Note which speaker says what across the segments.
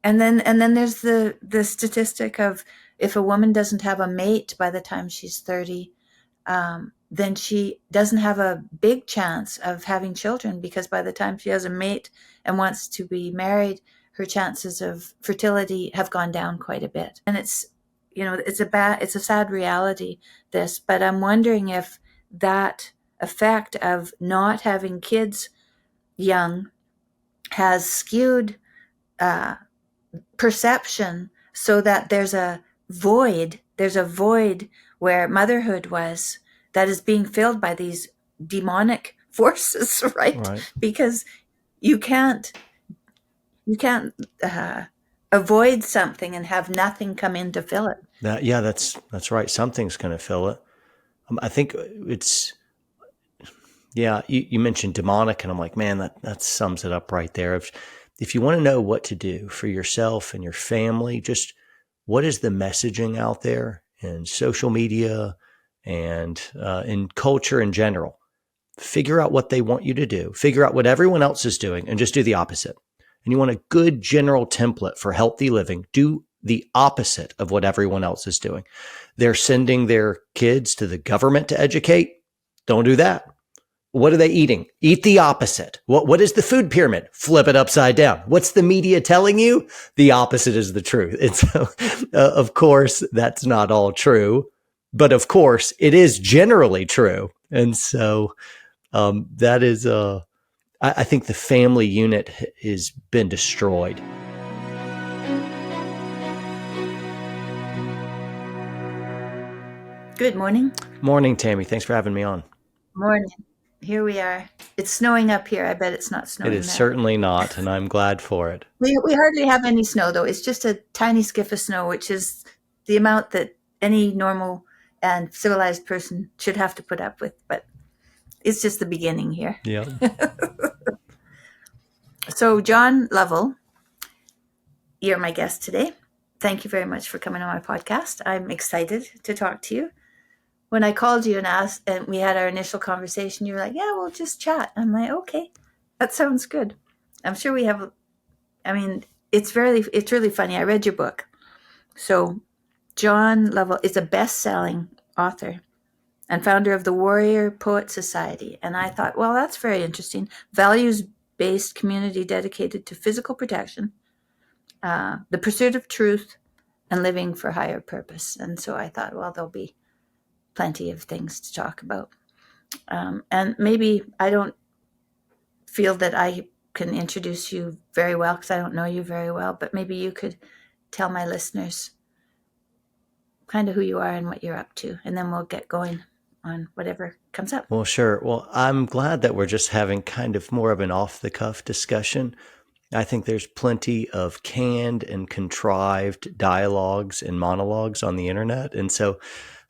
Speaker 1: And then there's the statistic of, if a woman doesn't have a mate by the time she's 30, then she doesn't have a big chance of having children, because by the time she has a mate and wants to be married, her chances of fertility have gone down quite a bit. And it's a sad reality, this, but I'm wondering if that effect of not having kids young has skewed perception, so that there's a void where motherhood was, that is being filled by these demonic forces, right?
Speaker 2: Right.
Speaker 1: Because you can't avoid something and have nothing come in to fill it.
Speaker 2: That's right. Something's going to fill it. I think it's, yeah, you mentioned demonic, and I'm like, man, that sums it up right there. If you want to know what to do for yourself and your family, just what is the messaging out there in social media and in culture in general? Figure out what they want you to do, figure out what everyone else is doing, and just do the opposite. And you want a good general template for healthy living, do the opposite of what everyone else is doing. They're sending their kids to the government to educate. Don't do that. What are they eating? Eat the opposite. What is the food pyramid? Flip it upside down. What's the media telling you? The opposite is the truth. And so, of course, that's not all true, but of course, it is generally true. And so, that is, I think the family unit has been destroyed.
Speaker 1: Good morning.
Speaker 2: Morning, Tammy. Thanks for having me on.
Speaker 1: Morning. Here we are. It's snowing up here. I bet it's not snowing
Speaker 2: It is
Speaker 1: there.
Speaker 2: certainly not, and I'm glad for it.
Speaker 1: We hardly have any snow, though. It's just a tiny skiff of snow, which is the amount that any normal and civilized person should have to put up with. But it's just the beginning here.
Speaker 2: Yeah.
Speaker 1: So, John Lovell, you're my guest today. Thank you very much for coming on my podcast. I'm excited to talk to you. When I called you and asked, and we had our initial conversation, you were like, yeah, we'll just chat. I'm like, okay, that sounds good. I'm sure we have, I mean, it's really funny. I read your book. So John Lovell is a best-selling author and founder of the Warrior Poet Society. And I thought, well, that's very interesting. Values-based community dedicated to physical protection, the pursuit of truth, and living for higher purpose. And so I thought, well, there'll be plenty of things to talk about. And maybe I don't feel that I can introduce you very well, because I don't know you very well, but maybe you could tell my listeners kind of who you are and what you're up to, and then we'll get going on whatever comes up.
Speaker 2: Well, sure. Well, I'm glad that we're just having kind of more of an off-the-cuff discussion. I think there's plenty of canned and contrived dialogues and monologues on the internet. And so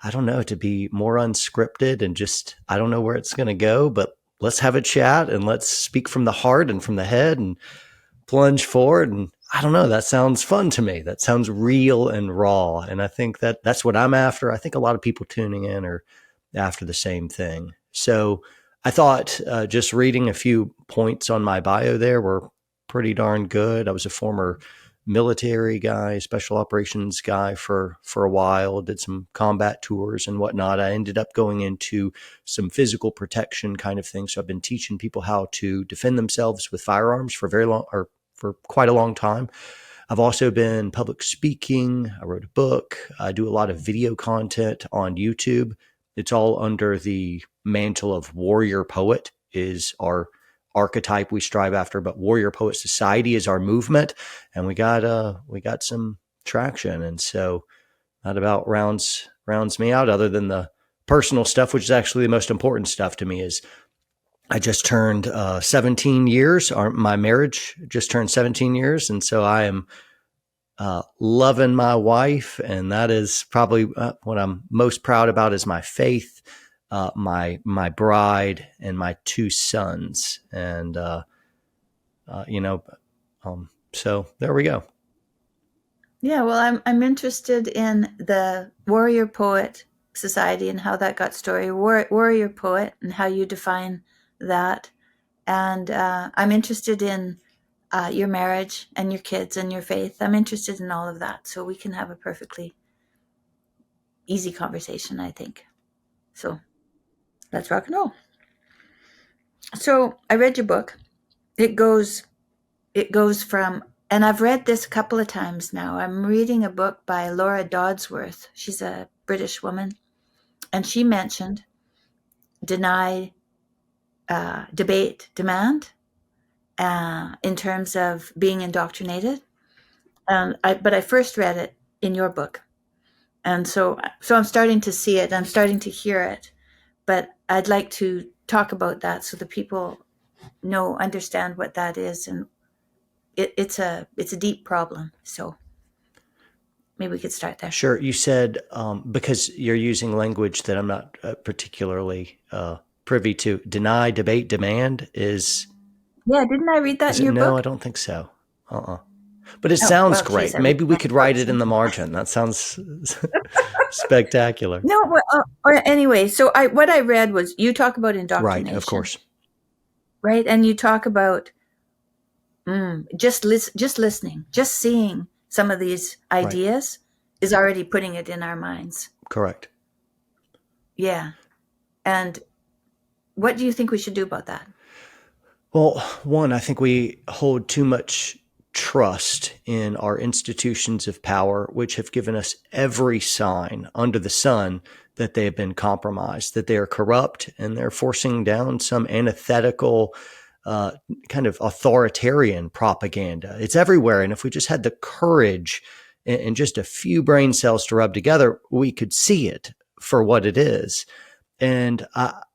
Speaker 2: I don't know, to be more unscripted and just, I don't know where it's going to go, but let's have a chat and let's speak from the heart and from the head and plunge forward. And I don't know, that sounds fun to me. That sounds real and raw. And I think that's what I'm after. I think a lot of people tuning in are after the same thing. So I thought just reading a few points on my bio there were pretty darn good. I was a former military guy, special operations guy for a while, did some combat tours and whatnot. I ended up going into some physical protection kind of thing. So I've been teaching people how to defend themselves with firearms for for quite a long time. I've also been public speaking. I wrote a book. I do a lot of video content on YouTube. It's all under the mantle of warrior poet is our archetype we strive after, but Warrior Poet Society is our movement, and we got some traction. And so that about rounds me out, other than the personal stuff, which is actually the most important stuff to me. Is I just turned 17 years. My marriage just turned 17 years, and so I am loving my wife, and that is probably what I'm most proud about is my faith. My bride and my two sons, and so there we go.
Speaker 1: Yeah, well, I'm interested in the Warrior Poet Society and how that got started. Warrior Poet and how you define that, and I'm interested in your marriage and your kids and your faith. I'm interested in all of that, so we can have a perfectly easy conversation, I think. So let's rock and roll. So I read your book. It goes from, and I've read this a couple of times now. I'm reading a book by Laura Dodsworth. She's a British woman, and she mentioned deny, debate, demand, in terms of being indoctrinated. But I first read it in your book, and so I'm starting to see it. I'm starting to hear it, but I'd like to talk about that so the people understand what that is, and it's a deep problem. So maybe we could start there.
Speaker 2: Sure. You said because you're using language that I'm not particularly privy to. Deny, debate, demand is.
Speaker 1: Yeah, didn't I read that
Speaker 2: Is
Speaker 1: in
Speaker 2: it?
Speaker 1: your
Speaker 2: No, I
Speaker 1: book?
Speaker 2: don't think so. But it
Speaker 1: Oh,
Speaker 2: sounds
Speaker 1: well, geez,
Speaker 2: great.
Speaker 1: I read
Speaker 2: Maybe we
Speaker 1: my
Speaker 2: could write
Speaker 1: books.
Speaker 2: it in the margin. That sounds spectacular.
Speaker 1: No, well, or anyway, so what I read was you talk about
Speaker 2: Right. Of
Speaker 1: indoctrination,
Speaker 2: course.
Speaker 1: right? And you talk about just listening, just seeing some of these
Speaker 2: Right.
Speaker 1: ideas is already putting it in our minds.
Speaker 2: Correct.
Speaker 1: Yeah. And what do you think we should do about that?
Speaker 2: Well, one, I think we hold too much trust in our institutions of power, which have given us every sign under the sun that they have been compromised, that they are corrupt, and they're forcing down some antithetical, kind of authoritarian propaganda. It's everywhere. And if we just had the courage and just a few brain cells to rub together, we could see it for what it is. And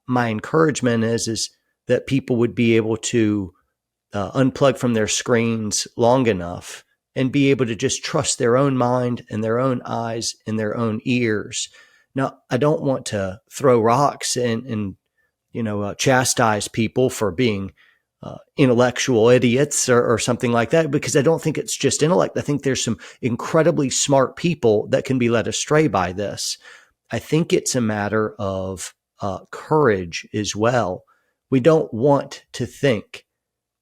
Speaker 2: my encouragement is that people would be able to unplug from their screens long enough and be able to just trust their own mind and their own eyes and their own ears. Now, I don't want to throw rocks and chastise people for being intellectual idiots or something like that, because I don't think it's just intellect. I think there's some incredibly smart people that can be led astray by this. I think it's a matter of courage as well. We don't want to think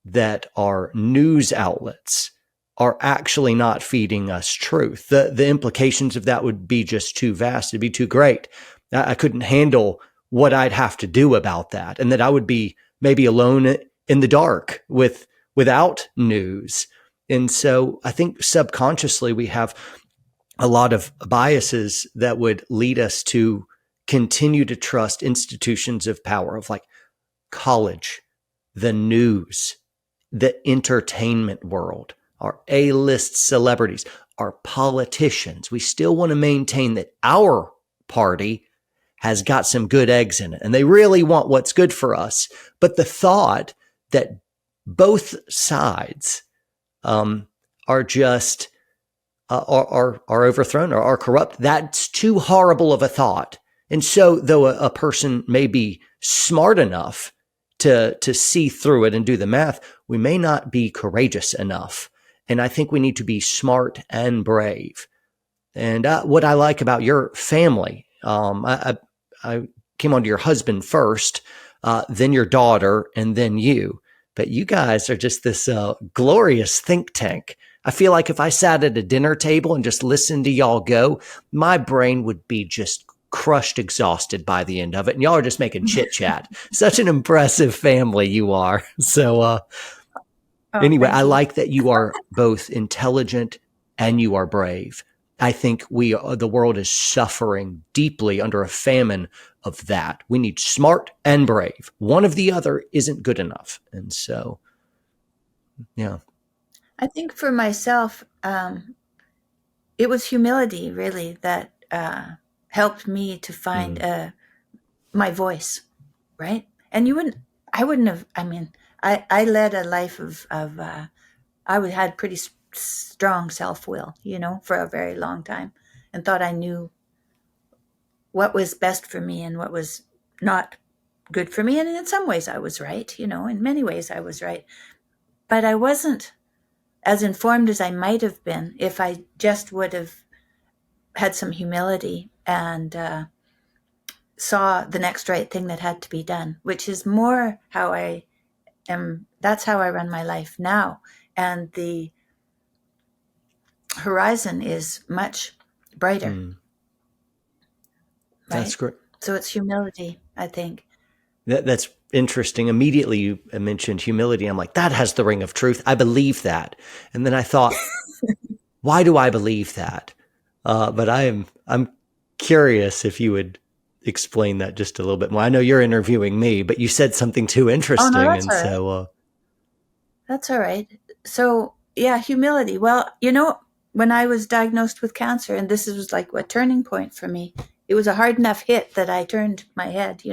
Speaker 2: that our news outlets are actually not feeding us truth. The implications of that would be just too vast. It'd be too great. I couldn't handle what I'd have to do about that, and that I would be maybe alone in the dark without news. And so I think subconsciously we have a lot of biases that would lead us to continue to trust institutions of power, of like college, the news, the entertainment world, our A-list celebrities, our politicians. We still want to maintain that our party has got some good eggs in it, and they really want what's good for us. But the thought that both sides are just are overthrown or are corrupt, that's too horrible of a thought. And so, though a person may be smart enough to see through it and do the math, we may not be courageous enough. And I think we need to be smart and brave. And what I like about your family, I came onto your husband first, then your daughter, and then you. But you guys are just this glorious think tank. I feel like if I sat at a dinner table and just listened to y'all go, my brain would be just crushed, exhausted by the end of it. And y'all are just making chit chat. Such an impressive family you are. So anyway, I
Speaker 1: Thank you.
Speaker 2: like that you are both intelligent and you are brave. I think the world is suffering deeply under a famine of that. We need smart and brave. One of the other isn't good enough. And so, yeah.
Speaker 1: I think for myself, it was humility really that helped me to find my voice, right? And I wouldn't have. I mean, I led a life of I had pretty strong self will, for a very long time, and thought I knew what was best for me and what was not good for me. And in some ways, I was right. In many ways, I was right, but I wasn't as informed as I might have been if I just would have had some humility and saw the next right thing that had to be done, which is more how I am. That's how I run my life now. and the horizon is much brighter,
Speaker 2: That's
Speaker 1: right?
Speaker 2: great.
Speaker 1: So it's humility, I think.
Speaker 2: That's interesting. Immediately you mentioned humility. I'm like, that has the ring of truth. I believe that. And then I thought, why do I believe that? But I'm curious if you would explain that just a little bit more. I know you're interviewing me, but you said something too
Speaker 1: Oh, no,
Speaker 2: interesting,
Speaker 1: that's
Speaker 2: and
Speaker 1: all right.
Speaker 2: so
Speaker 1: That's all right. So, yeah, humility. Well, when I was diagnosed with cancer, and this was like a turning point for me, it was a hard enough hit that I turned my head,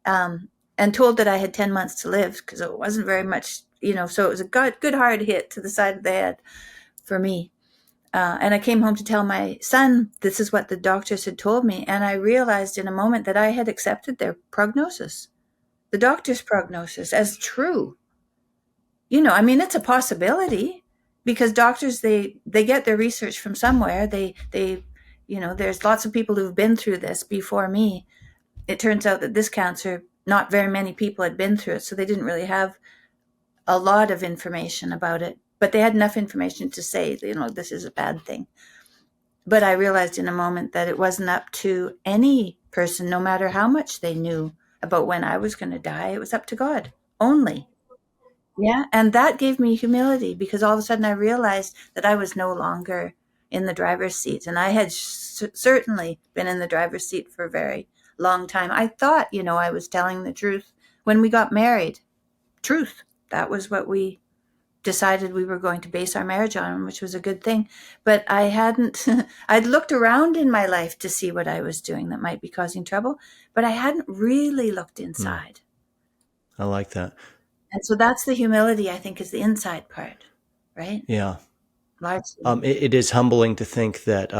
Speaker 1: and told that I had 10 months to live because it wasn't very much, so it was a good hard hit to the side of the head for me. And I came home to tell my son this is what the doctors had told me. And I realized in a moment that I had accepted their prognosis, the doctor's prognosis, as true. I mean, it's a possibility because doctors, they get their research from somewhere. There's lots of people who've been through this before me. It turns out that this cancer, not very many people had been through it, so they didn't really have a lot of information about it, but they had enough information to say, this is a bad thing. But I realized in a moment that it wasn't up to any person, no matter how much they knew about when I was going to die. It was up to God only. Yeah. And that gave me humility because all of a sudden I realized that I was no longer in the driver's seat. And I had certainly been in the driver's seat for a very long time. I thought, I was telling the truth when we got married. Truth. That was what we decided we were going to base our marriage on, which was a good thing. But I hadn't, I'd looked around in my life to see what I was doing that might be causing trouble, but I hadn't really looked inside.
Speaker 2: I like that.
Speaker 1: And so that's the humility, I think, is the inside part, right?
Speaker 2: Yeah.
Speaker 1: Largely.
Speaker 2: It is humbling to think that,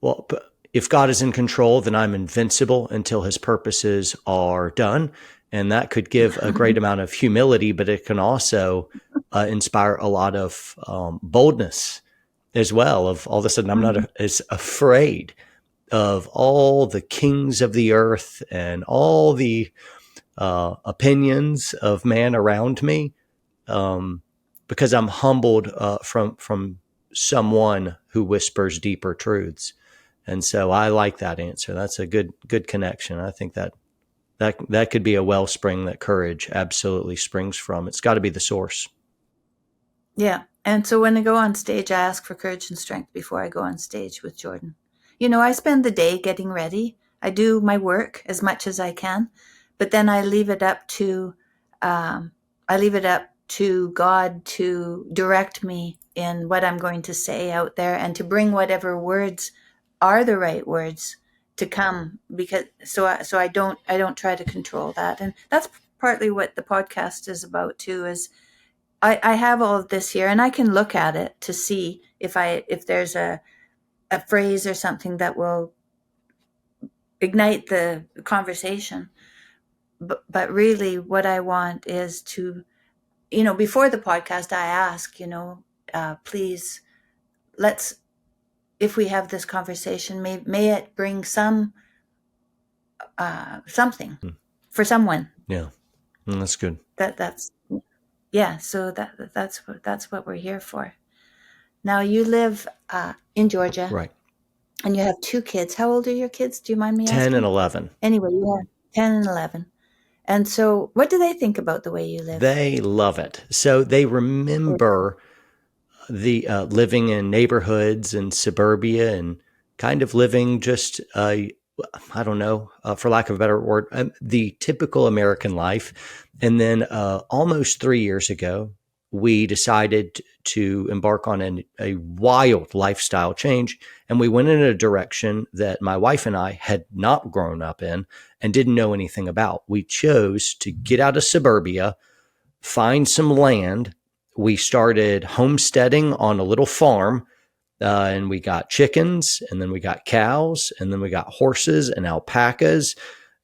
Speaker 2: well, if God is in control, then I'm invincible until his purposes are done. And that could give a great amount of humility, but it can also inspire a lot of boldness as well. Of all of a sudden, I'm not as afraid of all the kings of the earth and all the opinions of man around me, because I'm humbled from someone who whispers deeper truths. And so I like that answer. That's a good connection. I think that could be a wellspring that courage absolutely springs from. It's got to be the source.
Speaker 1: Yeah. And so when I go on stage, I ask for courage and strength before I go on stage with Jordan. I spend the day getting ready. I do my work as much as I can, but then I leave it up to God to direct me in what I'm going to say out there and to bring whatever words are the right words to come, because I don't try to control that. And that's partly what the podcast is about too, is I have all of this here and I can look at it to see if there's a phrase or something that will ignite the conversation. But really what I want is to, before the podcast, I ask, please, let's, if we have this conversation, may it bring something for someone.
Speaker 2: Yeah, that's good.
Speaker 1: That's yeah. So that's what we're here for. Now you live in Georgia,
Speaker 2: Right.
Speaker 1: and you have two kids. How old are your kids? Do you mind me
Speaker 2: 10 and
Speaker 1: asking?
Speaker 2: 11.
Speaker 1: Anyway, you have 10 and 11. And so, what do they think about the way you live?
Speaker 2: They love it. So they remember the living in neighborhoods and suburbia and kind of living just, I don't know, for lack of a better word, the typical American life. And then almost 3 years ago, we decided to embark on a wild lifestyle change. And we went in a direction that my wife and I had not grown up in and didn't know anything about. We chose to get out of suburbia, find some land. We started homesteading on a little farm, and we got chickens, and then we got cows, and then we got horses and alpacas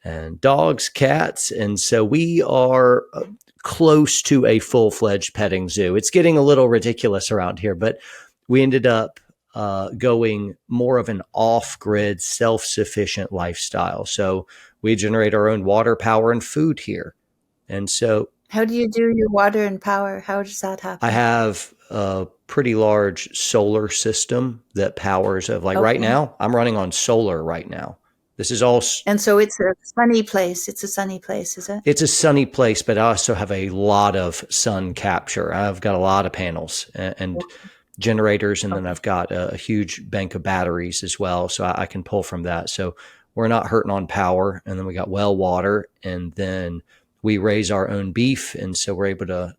Speaker 2: and dogs, cats. And so we are close to a full-fledged petting zoo. It's getting a little ridiculous around here, but we ended up going more of an off-grid, self-sufficient lifestyle. So we generate our own water, power, and food here. And so
Speaker 1: How do you do your water and power? How does that
Speaker 2: I
Speaker 1: happen?
Speaker 2: have a pretty large solar system that powers of like right
Speaker 1: Okay.
Speaker 2: now, I'm running on solar right now. This is all
Speaker 1: And so it's a sunny place. It's a sunny place, is it?
Speaker 2: it's a sunny place, but I also have a lot of sun capture. I've got a lot of panels and generators, and then
Speaker 1: Okay.
Speaker 2: I've got a huge bank of batteries as well, so I can pull from that. So we're not hurting on power, and then we got well water, and then we raise our own beef, and so we're able to,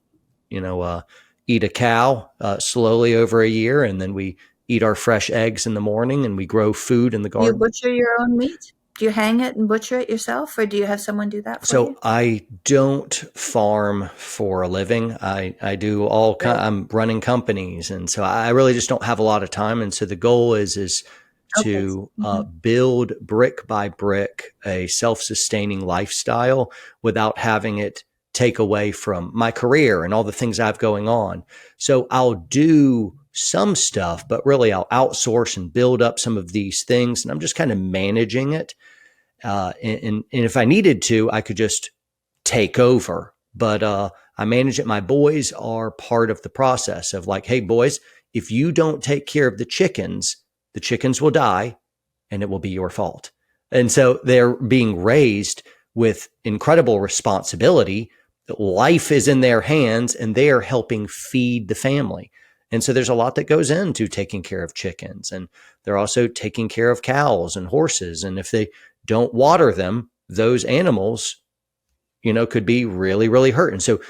Speaker 2: you know, eat a cow slowly over a year, and then we eat our fresh eggs in the morning, and we grow food in the
Speaker 1: Do you
Speaker 2: garden.
Speaker 1: butcher your own meat? Do you hang it and butcher it yourself, or do you have someone do that for
Speaker 2: So
Speaker 1: you?
Speaker 2: I don't farm for a living. I do all kind.
Speaker 1: Right.
Speaker 2: I'm running companies, and so I really just don't have a lot of time. And so the goal is
Speaker 1: Okay.
Speaker 2: to
Speaker 1: Hmm.
Speaker 2: build brick by brick a self-sustaining lifestyle without having it take away from my career and all the things I have going on. So I'll do some stuff, but really I'll outsource and build up some of these things, and I'm just kind of managing it. And if I needed to, I could just take over. But I manage it. My boys are part of the process of like, hey, boys, if you don't take care of the chickens will die and it will be your fault. And so they're being raised with incredible responsibility. Life is in their hands and they are helping feed the family. And so there's a lot that goes into taking care of chickens. And they're also taking care of cows and horses. And if they don't water them, those animals, could be really, really hurt. And so,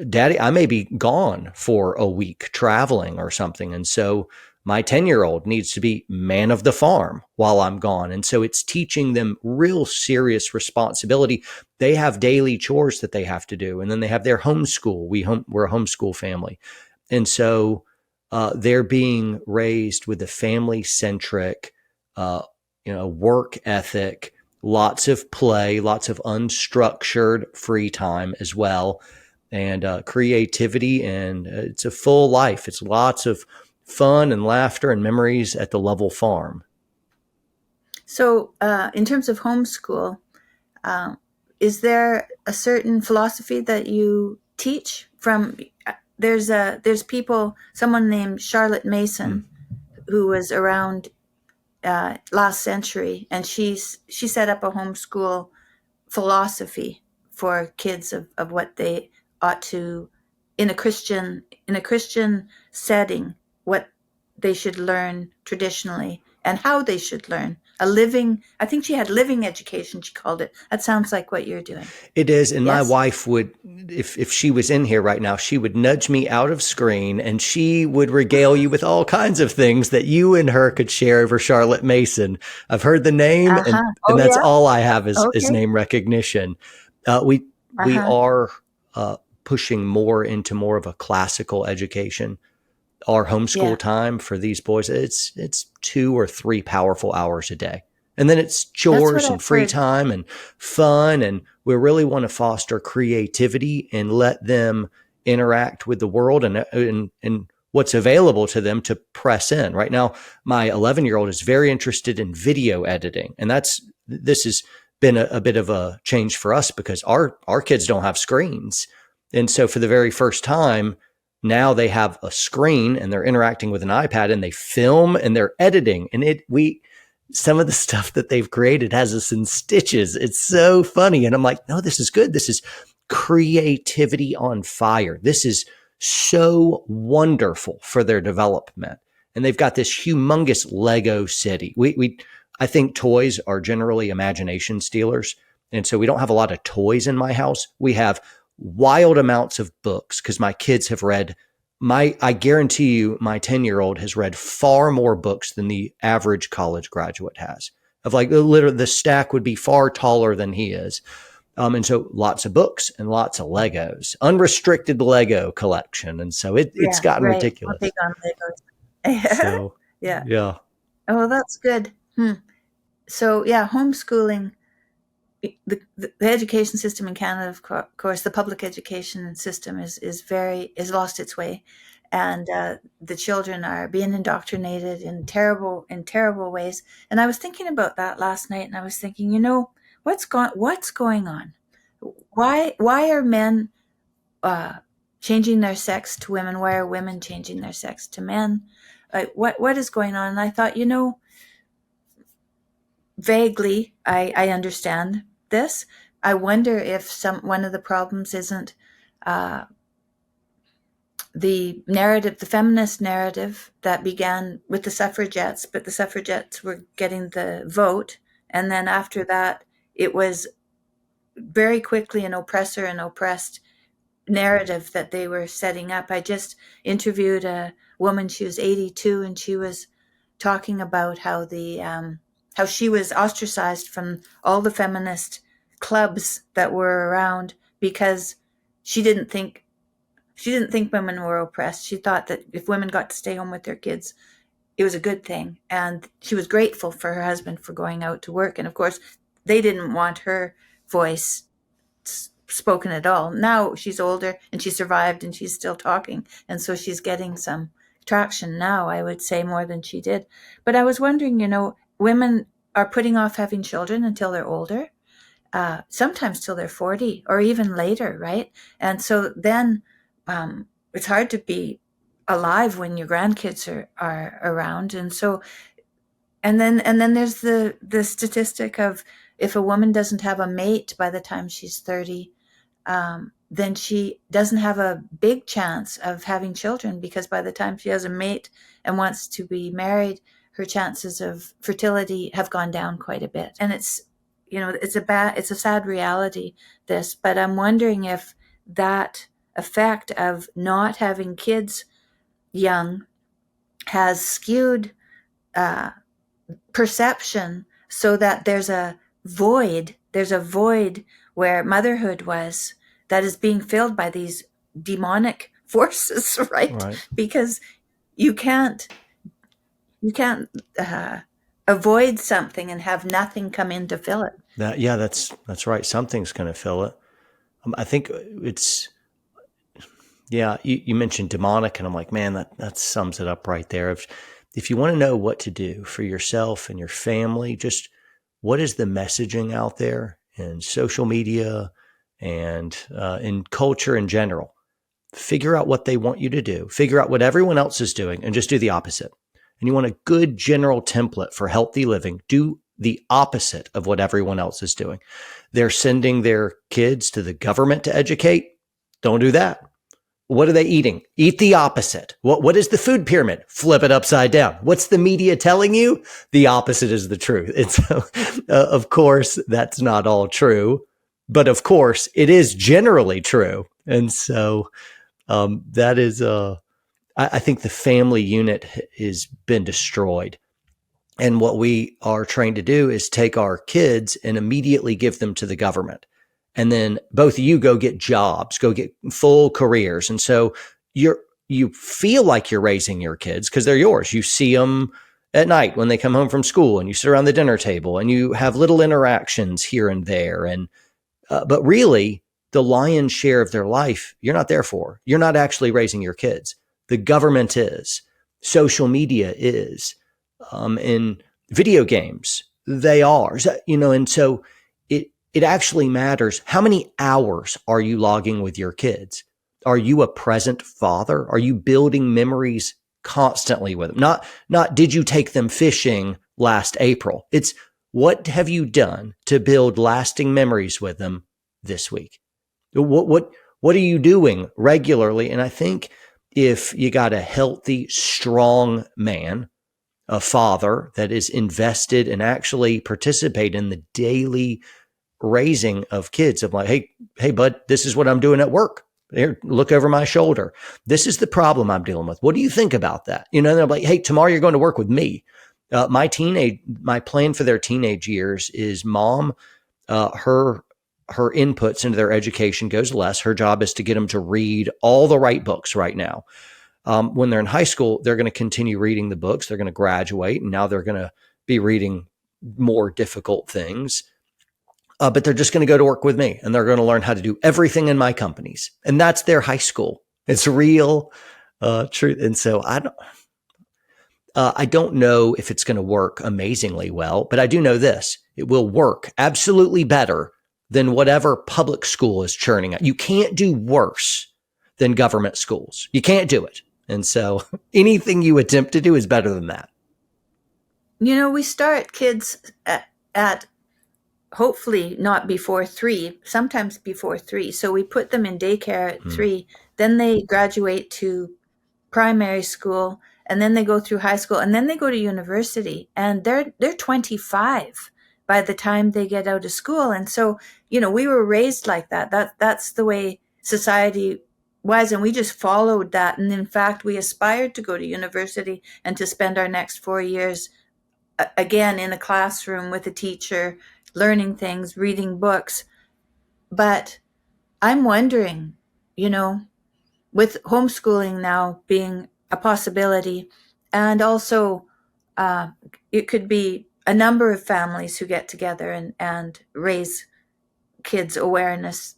Speaker 2: Daddy, I may be gone for a week traveling or something. And so my 10-year-old needs to be man of the farm while I'm gone. And so it's teaching them real serious responsibility. They have daily chores that they have to do. And then they have their homeschool. We're a homeschool family. And so they're being raised with a family centric, work ethic, lots of play, lots of unstructured free time as well, and creativity. And it's a full life. It's lots of fun and laughter and memories at the Lovell farm.
Speaker 1: So, in terms of homeschool, uh, is there a certain philosophy that you teach from? There's people. Someone named Charlotte
Speaker 2: Hmm.
Speaker 1: Mason who was around last century, and she set up a homeschool philosophy for kids of what they ought to in a Christian setting, what they should learn traditionally and how they should learn a living. I think she had living education. She called it. That sounds like what you're doing.
Speaker 2: It is, and my
Speaker 1: Yes.
Speaker 2: wife would, if she was in here right now, she would nudge me out of screen, and she would regale you with all kinds of things that you and her could share over Charlotte Mason. I've heard the name,
Speaker 1: Uh
Speaker 2: and
Speaker 1: huh.
Speaker 2: and
Speaker 1: Oh
Speaker 2: that's
Speaker 1: yeah.
Speaker 2: all I have is
Speaker 1: Okay.
Speaker 2: name recognition. We
Speaker 1: Uh-huh.
Speaker 2: are pushing more into more of a classical education. Our homeschool
Speaker 1: Yeah.
Speaker 2: time for these boys, it's 2 or 3 powerful hours a day. And then it's
Speaker 1: That's what
Speaker 2: chores and
Speaker 1: I've
Speaker 2: free
Speaker 1: heard.
Speaker 2: time and fun. And we really want to foster creativity and let them interact with the world and what's available to them to press in. Right now, my 11-year-old is very interested in video editing. And this has been a bit of a change for us because our kids don't have screens. And so for the very first time, now they have a screen and they're interacting with an iPad and they film and they're editing. And some of the stuff that they've created has us in stitches. It's so funny. And I'm like, no, this is good. This is creativity on fire. This is so wonderful for their development. And they've got this humongous Lego city. I think toys are generally imagination stealers. And so we don't have a lot of toys in my house. We have wild amounts of books because my kids have read I guarantee you my 10-year-old has read far more books than the average college graduate has. Of like literally the stack would be far taller than he is. And so lots of books and lots of Legos, unrestricted Lego collection. And so it's
Speaker 1: Yeah.
Speaker 2: gotten
Speaker 1: Right. I'm big
Speaker 2: ridiculous.
Speaker 1: on Legos.
Speaker 2: So
Speaker 1: Yeah.
Speaker 2: yeah.
Speaker 1: Oh, that's good. So yeah, homeschooling. The education system in Canada, of course, the public education system is very is lost its way, and the children are being indoctrinated in terrible ways. And I was thinking about that last night, and I was thinking, what's going on? Why are men changing their sex to women? Why are women changing their sex to men? What is going on? And I thought, vaguely, I understand this. I wonder if one of the problems isn't the narrative, the feminist narrative that began with the suffragettes, but the suffragettes were getting the vote. And then after that, it was very quickly an oppressor and oppressed narrative that they were setting up. I just interviewed a woman, she was 82, and she was talking about how how she was ostracized from all the feminist clubs that were around because she didn't think women were oppressed. She thought that if women got to stay home with their kids, it was a good thing. And she was grateful for her husband for going out to work. And of course, they didn't want her voice spoken at all. Now she's older and she survived and she's still talking. And so she's getting some traction now, I would say, more than she did. But I was wondering, women are putting off having children until they're older, sometimes till they're 40 or even later, right? And so then it's hard to be alive when your grandkids are around. And so, and then there's the statistic of if a woman doesn't have a mate by the time she's 30, then she doesn't have a big chance of having children, because by the time she has a mate and wants to be married, her chances of fertility have gone down quite a bit. And it's a sad reality, this, but I'm wondering if that effect of not having kids young has skewed perception so that there's a void where motherhood was, that is being filled by these demonic forces, right? Because you can't avoid something and have nothing come in to fill it.
Speaker 2: That's right. Something's going to fill it. I think it's, you mentioned demonic, and I'm like, man, that sums it up right there. If you want to know what to do for yourself and your family, just what is the messaging out there in social media and in culture in general? Figure out what they want you to do. Figure out what everyone else is doing and just do the opposite. And you want a good general template for healthy living. Do the opposite of what everyone else is doing. They're sending their kids to the government to educate. Don't do that. What are they eating? Eat the opposite. What is the food pyramid? Flip it upside down. What's the media telling you? The opposite is the truth. And so, of course, that's not all true, but of course, it is generally true. And so that is, I think the family unit has been destroyed. And what we are trained to do is take our kids and immediately give them to the government. And then both of you go get jobs, go get full careers. And so you feel like you're raising your kids because they're yours. You see them at night when they come home from school, and you sit around the dinner table and you have little interactions here and there. And but really, the lion's share of their life, you're not there for. You're not actually raising your kids. The government is. Social media is. In video games, they are. And so it actually matters. How many hours are you logging with your kids? Are you a present father? Are you building memories constantly with them? Not did you take them fishing last April? It's what have you done to build lasting memories with them this week? What are you doing regularly? And I think if you got a healthy, strong man, a father that is invested and actually participate in the daily raising of kids, of like, hey, bud, this is what I'm doing at work. Here, look over my shoulder. This is the problem I'm dealing with. What do you think about that? And they're like, hey, tomorrow you're going to work with me. My plan for their teenage years is mom, her inputs into their education goes less. Her job is to get them to read all the right books right now. When they're in high school, they're going to continue reading the books. They're going to graduate, and now they're going to be reading more difficult things. But they're just going to go to work with me, and they're going to learn how to do everything in my companies. And that's their high school. It's real truth. And so I don't know if it's going to work amazingly well, but I do know this. It will work absolutely better than whatever public school is churning out. You can't do worse than government schools. You can't do it. And so anything you attempt to do is better than that.
Speaker 1: We start kids at hopefully not before 3, sometimes before 3. So we put them in daycare at 3. Then they graduate to primary school, and then they go through high school, and then they go to university, and they're 25 by the time they get out of school. And so, we were raised like that. That's the way society was, and we just followed that. And in fact, we aspired to go to university and to spend our next 4 years again in a classroom with a teacher, learning things, reading books. But I'm wondering, with homeschooling now being a possibility, and also it could be a number of families who get together and raise kids awareness,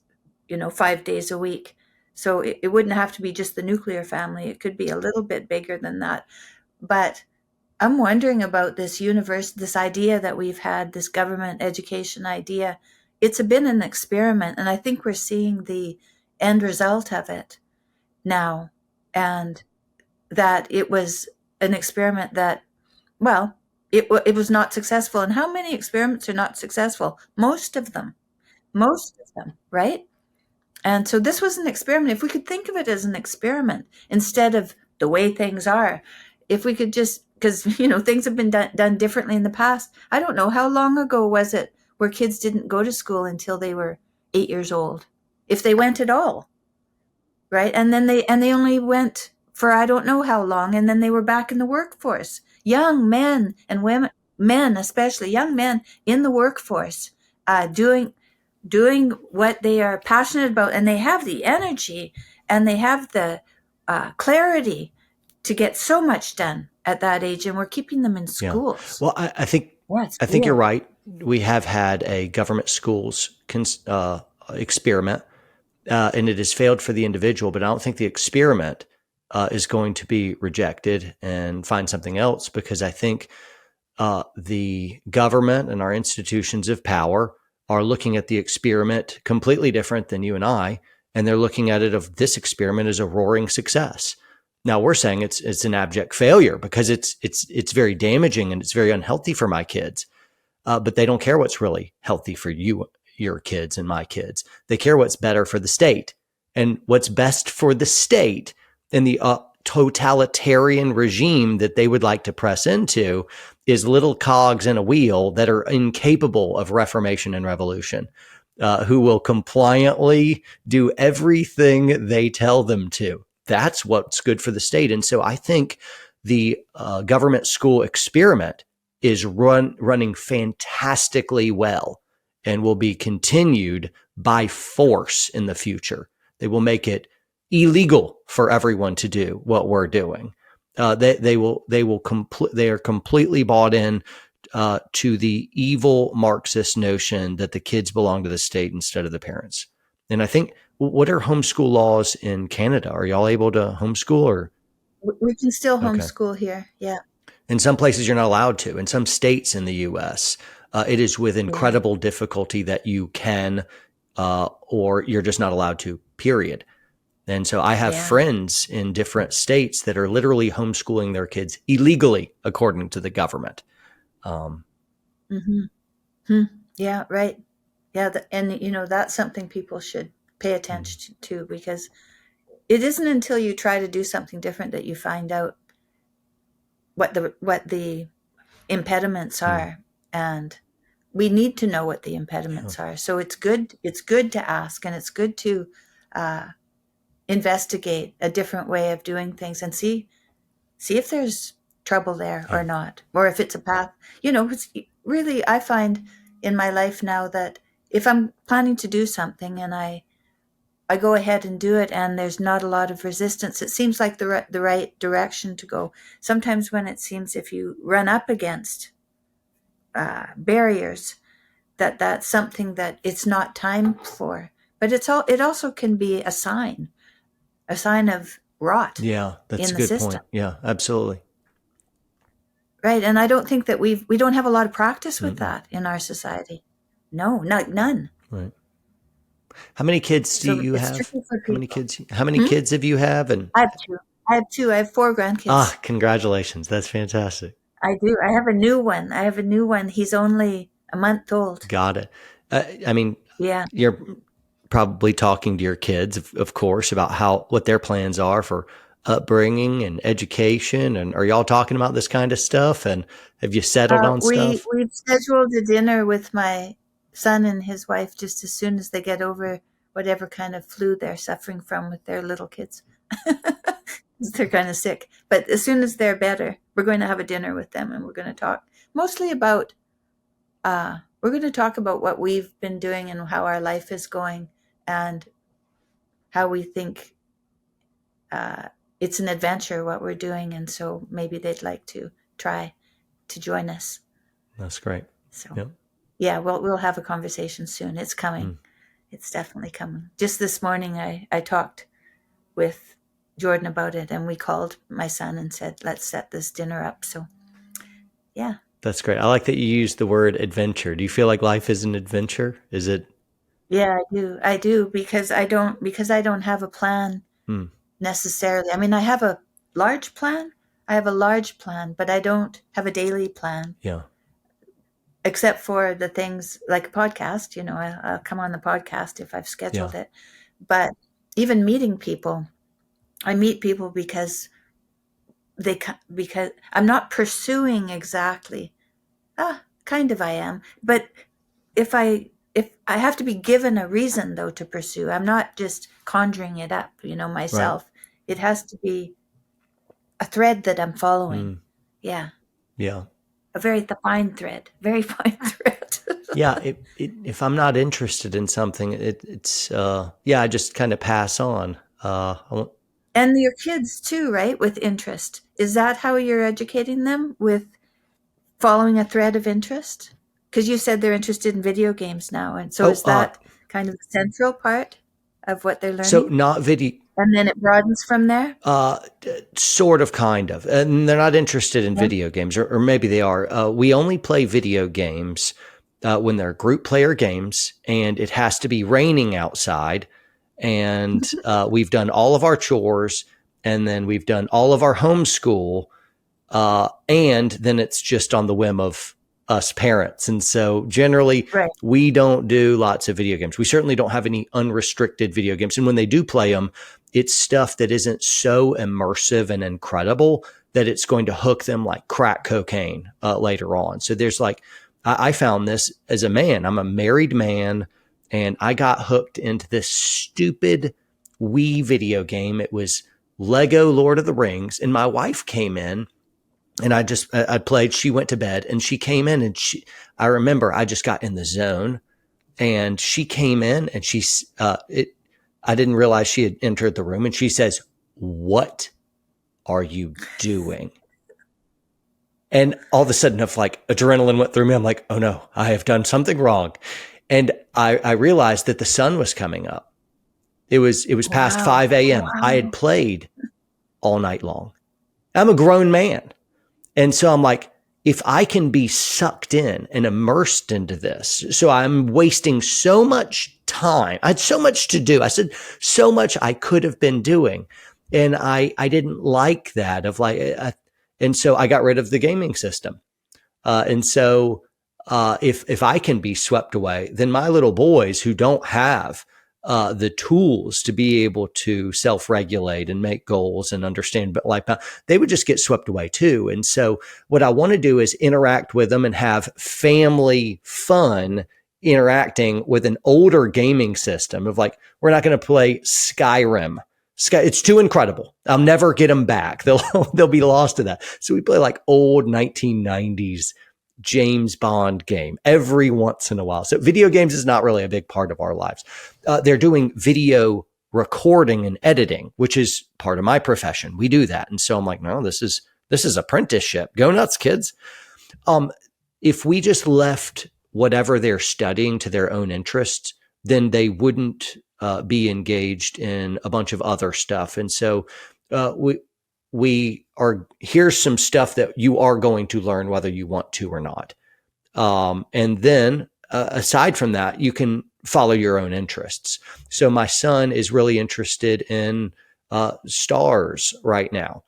Speaker 1: 5 days a week. So it wouldn't have to be just the nuclear family. It could be a little bit bigger than that. But I'm wondering about this idea that we've had, this government education idea. It's been an experiment, and I think we're seeing the end result of it now, and that it was an experiment that, well, it was not successful. And how many experiments are not successful? Most of them, right? And so this was an experiment. If we could think of it as an experiment instead of the way things are, if we could just, because, things have been done differently in the past. I don't know, how long ago was it where kids didn't go to school until they were 8 years old, if they went at all, right? And then they only went for I don't know how long, and then they were back in the workforce. Young men and women, men especially, young men in the workforce, doing what they are passionate about, and they have the energy and they have the clarity to get so much done at that age, and we're keeping them in schools.
Speaker 2: Well, I think you're right. We have had a government schools experiment, and it has failed for the individual. But I don't think the experiment is going to be rejected and find something else, because I think the government and our institutions of power are looking at the experiment completely different than you and I, and they're looking at it of this experiment as a roaring success. Now we're saying it's an abject failure because it's very damaging and it's very unhealthy for my kids. But they don't care what's really healthy for you, your kids, and my kids. They care what's better for the state, and what's best for the state in the totalitarian regime that they would like to press into is little cogs in a wheel that are incapable of reformation and revolution, who will compliantly do everything they tell them to. That's what's good for the state. And so I think the government school experiment is running fantastically well and will be continued by force in the future. They will make it illegal for everyone to do what we're doing. They are completely bought in to the evil Marxist notion that the kids belong to the state instead of the parents. And I think, what are homeschool laws in Canada? Are y'all able to homeschool, or?
Speaker 1: We can still homeschool here. Yeah.
Speaker 2: In some places, you're not allowed to. In some states in the U.S., it is with incredible difficulty that you can, or you're just not allowed to, period. And so I have friends in different states that are literally homeschooling their kids illegally, according to the government.
Speaker 1: Yeah, right. Yeah, and that's something people should pay attention to, because it isn't until you try to do something different that you find out what the impediments are, and we need to know what the impediments are. So it's good to ask, and it's good to investigate a different way of doing things and see if there's trouble there or not, or if it's a path. It's really, I find in my life now that if I'm planning to do something and I go ahead and do it, and there's not a lot of resistance, it seems like the right direction to go. Sometimes when it seems if you run up against barriers, that's something that it's not time for. But it also can be a sign of rot.
Speaker 2: Yeah, that's
Speaker 1: in
Speaker 2: a
Speaker 1: the
Speaker 2: good
Speaker 1: system.
Speaker 2: point. Yeah, absolutely.
Speaker 1: Right, and I don't think that we don't have a lot of practice with that in our society. No, none.
Speaker 2: Right. How many kids do
Speaker 1: So
Speaker 2: you
Speaker 1: it's
Speaker 2: have?
Speaker 1: tricky for
Speaker 2: How many
Speaker 1: people.
Speaker 2: kids? How many
Speaker 1: Hmm?
Speaker 2: kids have you have? And
Speaker 1: I have two. I have two. I have four grandkids.
Speaker 2: congratulations. That's fantastic.
Speaker 1: I do. I have a new one. I have a new one. He's only a month old.
Speaker 2: Got it. I mean,
Speaker 1: Yeah.
Speaker 2: you're probably talking to your kids, of course, about what their plans are for upbringing and education. And are y'all talking about this kind of stuff? And have you settled on stuff?
Speaker 1: We've scheduled a dinner with my son and his wife just as soon as they get over whatever kind of flu they're suffering from with their little kids. They're kind of sick. But as soon as they're better, we're going to have a dinner with them and we're going to talk mostly about we're going to talk about what we've been doing and how our life is going and how we think uh, it's an adventure what we're doing, and so maybe they'd like to try to join us.
Speaker 2: That's great.
Speaker 1: So
Speaker 2: Yep.
Speaker 1: yeah, we'll have a conversation soon. It's coming.
Speaker 2: Mm.
Speaker 1: It's definitely coming. Just this morning, I talked with Jordan about it, and we called my son and said, let's set this dinner up. So yeah.
Speaker 2: That's great. I like that you used the word adventure. Do you feel like life is an adventure? Is it?
Speaker 1: Yeah, I do. I do because I don't have a plan
Speaker 2: Hmm.
Speaker 1: necessarily. I mean, I have a large plan. I have a large plan, but I don't have a daily plan
Speaker 2: Yeah.
Speaker 1: except for the things like a podcast. I'll come on the podcast if I've
Speaker 2: Yeah.
Speaker 1: scheduled it. But even meeting people, I meet people because because I'm not pursuing exactly. Kind of I am, but if I have to be given a reason though to pursue, I'm not just conjuring it up,
Speaker 2: Right.
Speaker 1: myself. It has to be a thread that I'm following.
Speaker 2: Mm.
Speaker 1: Yeah,
Speaker 2: Yeah.
Speaker 1: a very fine thread, very fine thread.
Speaker 2: Yeah. If I'm not interested in something, it's yeah, I just kind of pass on. I won't,
Speaker 1: And your kids too, right? With interest. Is that how you're educating them, with following a thread of interest? Because you said they're interested in video games now. And so
Speaker 2: oh,
Speaker 1: is that kind of the central part of what they're
Speaker 2: so
Speaker 1: learning?
Speaker 2: not video.
Speaker 1: And then it broadens from there?
Speaker 2: Sort of, kind of. And they're not interested in
Speaker 1: Yeah.
Speaker 2: video games, or maybe they are. We only play video games when they're group player games, and it has to be raining outside. And we've done all of our chores, and then we've done all of our homeschool, and then it's just on the whim of us parents. And so generally,
Speaker 1: Right.
Speaker 2: we don't do lots of video games. We certainly don't have any unrestricted video games. And when they do play them, it's stuff that isn't so immersive and incredible that it's going to hook them like crack cocaine later on. So there's like, I found this as a man. I'm a married man, and I got hooked into this stupid Wii video game. It was Lego Lord of the Rings. And my wife came in, and I played. She went to bed, and she came in, and I remember I just got in the zone, and she came in, and I didn't realize she had entered the room, and she says, "What are you doing?" And all of a sudden, if like adrenaline went through me, I'm like, "Oh no, I have done something wrong." And I realized that the sun was coming up. It was past
Speaker 1: Wow.
Speaker 2: 5 a.m. I had
Speaker 1: Wow.
Speaker 2: played all night long. I'm a grown man. And so I'm like, if I can be sucked in and immersed into this, so I'm wasting so much time. I had so much to do. I said, so much I could have been doing. And I didn't like that of like, and so I got rid of the gaming system. And so, if I can be swept away, then my little boys who don't have the tools to be able to self-regulate and make goals and understand life, they would just get swept away too. And so what I want to do is interact with them and have family fun interacting with an older gaming system of like, we're not going to play Skyrim. It's too incredible. I'll never get them back. They'll be lost to that. So we play like old 1990s James Bond game every once in a while. So video games is not really a big part of our lives. They're doing video recording and editing, which is part of my profession. We do that. And so I'm like, no, this is apprenticeship. Go nuts, kids. If we just left whatever they're studying to their own interests, then they wouldn't be engaged in a bunch of other stuff. And so here's some stuff that you are going to learn whether you want to or not. And then aside from that, you can follow your own interests. So my son is really interested in stars right now,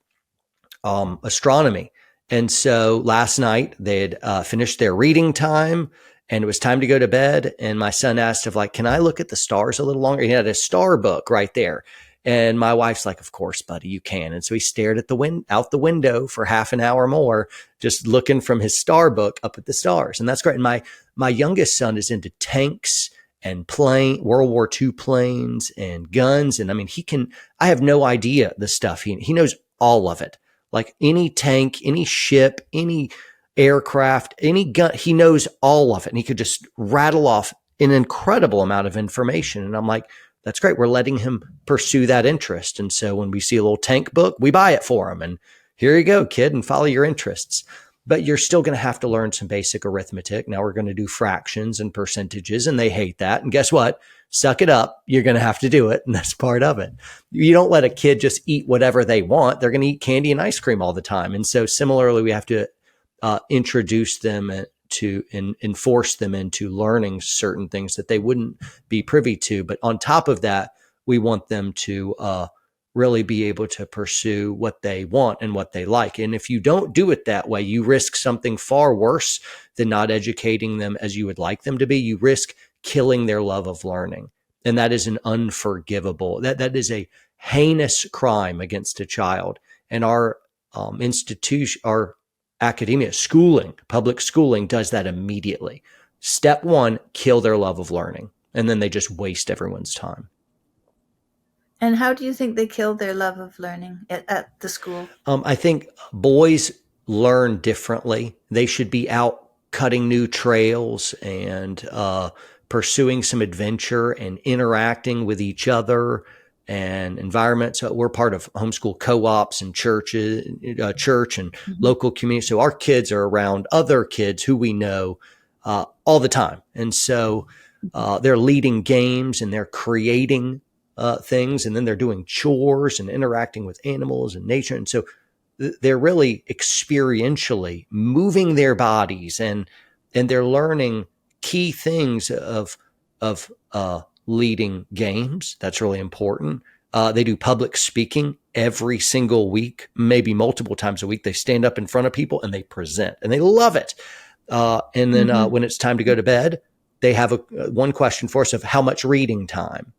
Speaker 2: astronomy. And so last night they had finished their reading time and it was time to go to bed. And my son asked if like, can I look at the stars a little longer? He had a star book right there. And my wife's like, of course, buddy, you can. And so he stared at the out the window for half an hour more, just looking from his star book up at the stars. And that's great. And my youngest son is into tanks and World War II planes and guns. And I mean, I have no idea the stuff. He knows all of it. Like any tank, any ship, any aircraft, any gun, he knows all of it. And he could just rattle off an incredible amount of information. And I'm like, that's great. We're letting him pursue that interest. And so when we see a little tank book, we buy it for him. And here you go, kid, and follow your interests. But you're still going to have to learn some basic arithmetic. Now we're going to do fractions and percentages, and they hate that. And guess what? Suck it up. You're going to have to do it. And that's part of it. You don't let a kid just eat whatever they want. They're going to eat candy and ice cream all the time. And so similarly, we have to introduce them to and enforce them into learning certain things that they wouldn't be privy to. But on top of that, we want them to really be able to pursue what they want and what they like. And if you don't do it that way, you risk something far worse than not educating them as you would like them to be. You risk killing their love of learning. And that is an unforgivable, that is a heinous crime against a child. And our institution, our academia, public schooling does that immediately. Step one, kill their love of learning. And then they just waste everyone's time.
Speaker 1: And how do you think they killed their love of learning at the school?
Speaker 2: I think boys learn differently. They should be out cutting new trails and pursuing some adventure and interacting with each other and environments. So we're part of homeschool co-ops and church and local community. So our kids are around other kids who we know all the time. And so they're leading games and they're creating things, and then they're doing chores and interacting with animals and nature. And so they're really experientially moving their bodies and they're learning key things of leading games. That's really important. They do public speaking every single week, maybe multiple times a week. They stand up in front of people and they present and they love it. And then when it's time to go to bed, they have one question for us of how much reading time.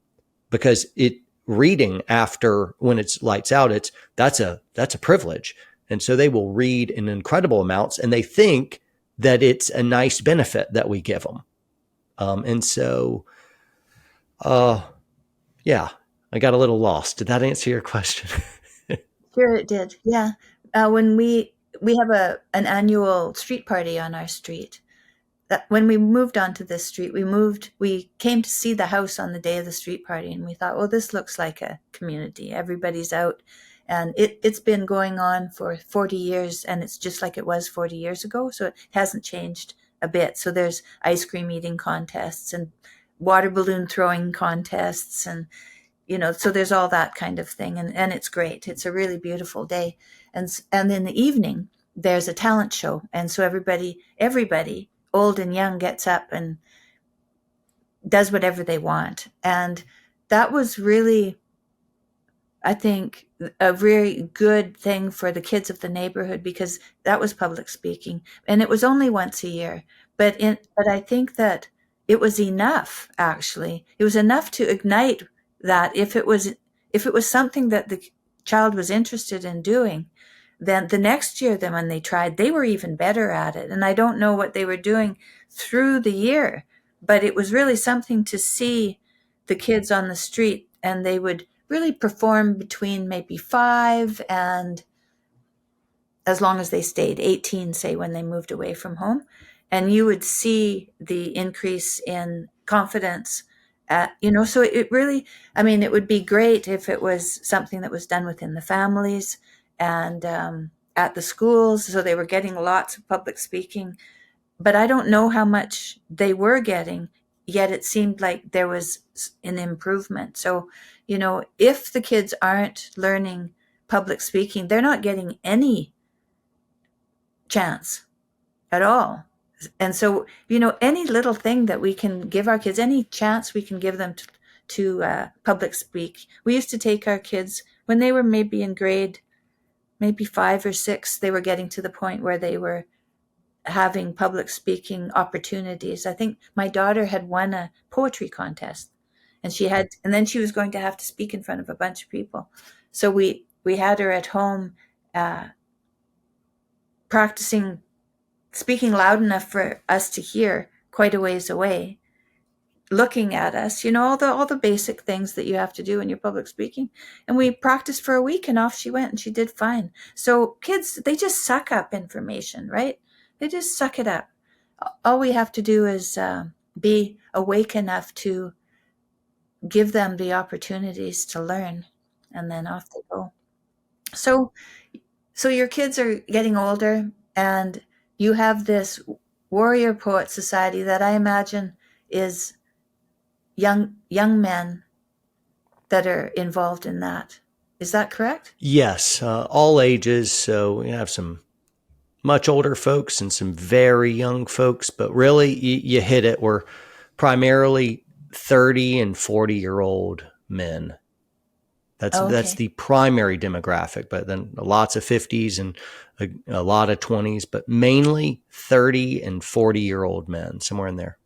Speaker 2: Because reading after when it's lights out, that's a privilege. And so they will read in incredible amounts and they think that it's a nice benefit that we give them. And so, yeah, I got a little lost. Did that answer your question?
Speaker 1: Sure, it did. Yeah. When we have an annual street party on our street. When we moved onto this street, we came to see the house on the day of the street party, and we thought, well, this looks like a community. Everybody's out, and it's been going on for 40 years, and it's just like it was 40 years ago, so it hasn't changed a bit. So there's ice cream eating contests and water balloon throwing contests, and so there's all that kind of thing, and it's great. It's a really beautiful day, and in the evening there's a talent show, and so everybody old and young gets up and does whatever they want. And that was really, I think, a very good thing for the kids of the neighborhood, because that was public speaking. And it was only once a year. But I think that it was enough, actually. It was enough to ignite that if it was something that the child was interested in doing, then the next year, then when they tried, they were even better at it. And I don't know what they were doing through the year, but it was really something to see the kids on the street, and they would really perform between maybe 5 and, as long as they stayed, 18, say, when they moved away from home. And you would see the increase in confidence. So it really, it would be great if it was something that was done within the families and at the schools, so they were getting lots of public speaking. But I don't know how much they were getting, yet it seemed like there was an improvement. So, if the kids aren't learning public speaking, they're not getting any chance at all. And so, any little thing that we can give our kids, any chance we can give them to public speak. We used to take our kids when they were maybe in grade, maybe 5 or 6, they were getting to the point where they were having public speaking opportunities. I think my daughter had won a poetry contest, and then she was going to have to speak in front of a bunch of people. So we had her at home, uh, practicing speaking loud enough for us to hear quite a ways away, looking at us, all the basic things that you have to do when you're public speaking. And we practiced for a week, and off she went, and she did fine. So kids, they just suck up information, right? They just suck it up. All we have to do is be awake enough to give them the opportunities to learn, and then off they go. So so your kids are getting older, and you have this warrior poet society that I imagine is young men that are involved in that. Is that correct?
Speaker 2: Yes, all ages. So we have some much older folks and some very young folks, but really you hit it. We're primarily 30 and 40-year-old men. That's
Speaker 1: Okay.
Speaker 2: the primary demographic, but then lots of 50s and a lot of 20s, but mainly 30 and 40-year-old men, somewhere in there.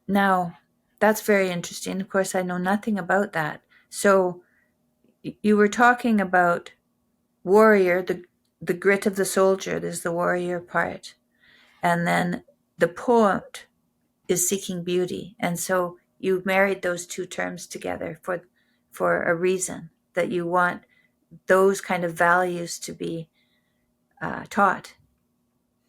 Speaker 1: Now, that's very interesting. Of course, I know nothing about that. So you were talking about warrior, the grit of the soldier. There's the warrior part, and then the poet is seeking beauty. And so you married those two terms together for a reason, that you want those kind of values to be taught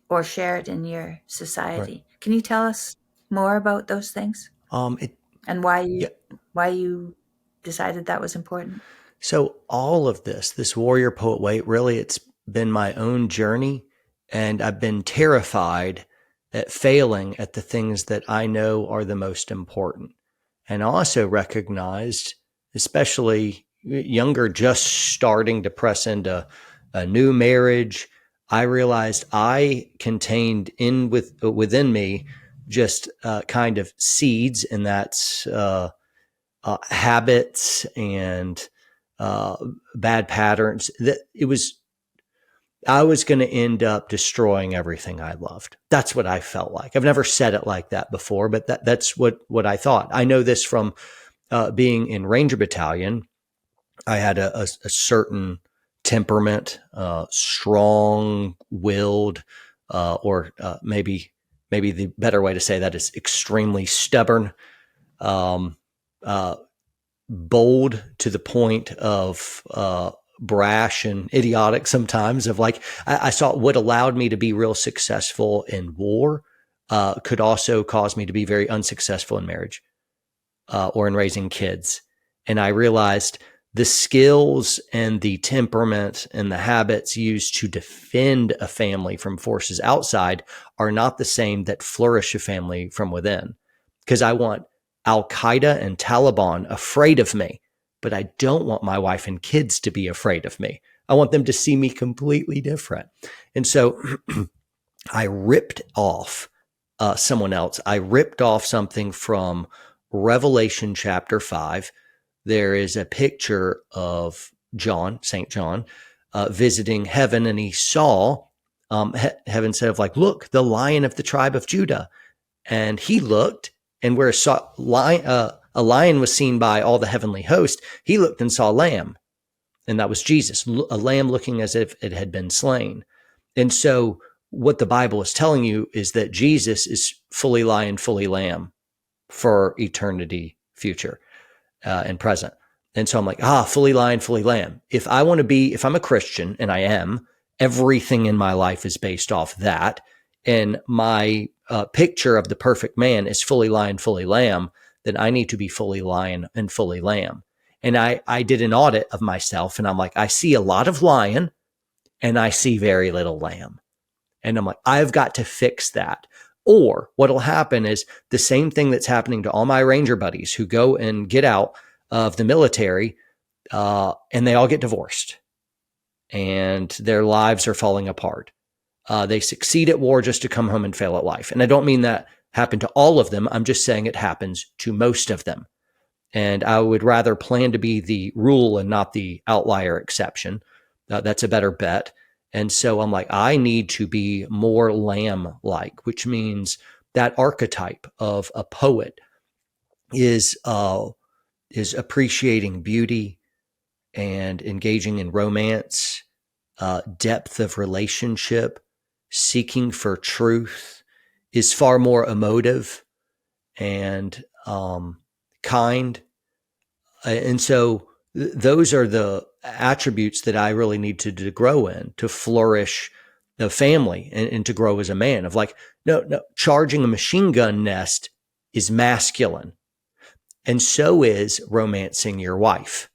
Speaker 1: or shared in your
Speaker 2: Right.
Speaker 1: society. Can you tell us more about those things
Speaker 2: It
Speaker 1: and why
Speaker 2: yeah.
Speaker 1: you decided that was important?
Speaker 2: So all of this warrior poet way, really, it's been my own journey, and I've been terrified at failing at the things that I know are the most important. And I also recognized, especially younger, just starting to press into a new marriage, I realized I contained within me just kind of seeds, and that's habits and uh, bad patterns. That it was I was going to end up destroying everything I loved. That's what I felt like. I've never said it like that before, but that's what I thought. I know this from being in Ranger Battalion. I had a certain temperament, strong willed, or maybe the better way to say that is extremely stubborn, um, uh, bold to the point of brash and idiotic sometimes. Of like, I saw what allowed me to be real successful in war could also cause me to be very unsuccessful in marriage or in raising kids. And I realized the skills and the temperament and the habits used to defend a family from forces outside are not the same that flourish a family from within. Because I want Al Qaeda and Taliban afraid of me, but I don't want my wife and kids to be afraid of me. I want them to see me completely different. And so I ripped off someone else. I ripped off something from Revelation chapter 5. There is a picture of John, St. John, visiting heaven, and he saw heaven said, of like, look, the Lion of the tribe of Judah. And he looked, and where a lion was seen by all the heavenly host, he looked and saw a lamb, and that was Jesus, a lamb looking as if it had been slain. And so what the Bible is telling you is that Jesus is fully lion, fully lamb for eternity future and present. And so I'm like, fully lion, fully lamb. If I'm a Christian, and I am, everything in my life is based off that. And my picture of the perfect man is fully lion, fully lamb, then I need to be fully lion and fully lamb. And I did an audit of myself, and I'm like, I see a lot of lion and I see very little lamb. And I'm like, I've got to fix that. Or what'll happen is the same thing that's happening to all my Ranger buddies who go and get out of the military, and they all get divorced and their lives are falling apart. They succeed at war just to come home and fail at life. And I don't mean that happened to all of them. I'm just saying it happens to most of them. And I would rather plan to be the rule and not the outlier exception. That's a better bet. And so I'm like, I need to be more lamb-like, which means that archetype of a poet is appreciating beauty and engaging in romance, depth of relationship, seeking for truth, is far more emotive and kind. And so those are the attributes that I really need to grow in, to flourish the family and to grow as a man. Of like, no, charging a machine gun nest is masculine. And so is romancing your wife.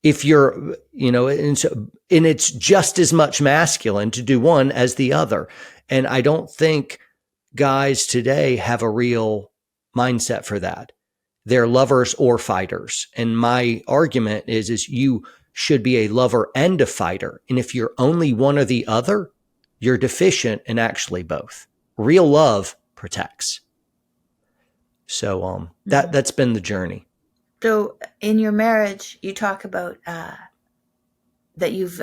Speaker 2: If you're, and it's just as much masculine to do one as the other. And I don't think guys today have a real mindset for that. They're lovers or fighters. And my argument is you should be a lover and a fighter. And if you're only one or the other, you're deficient in actually both. Real love protects. So that's been the journey.
Speaker 1: So in your marriage, you talk about that you've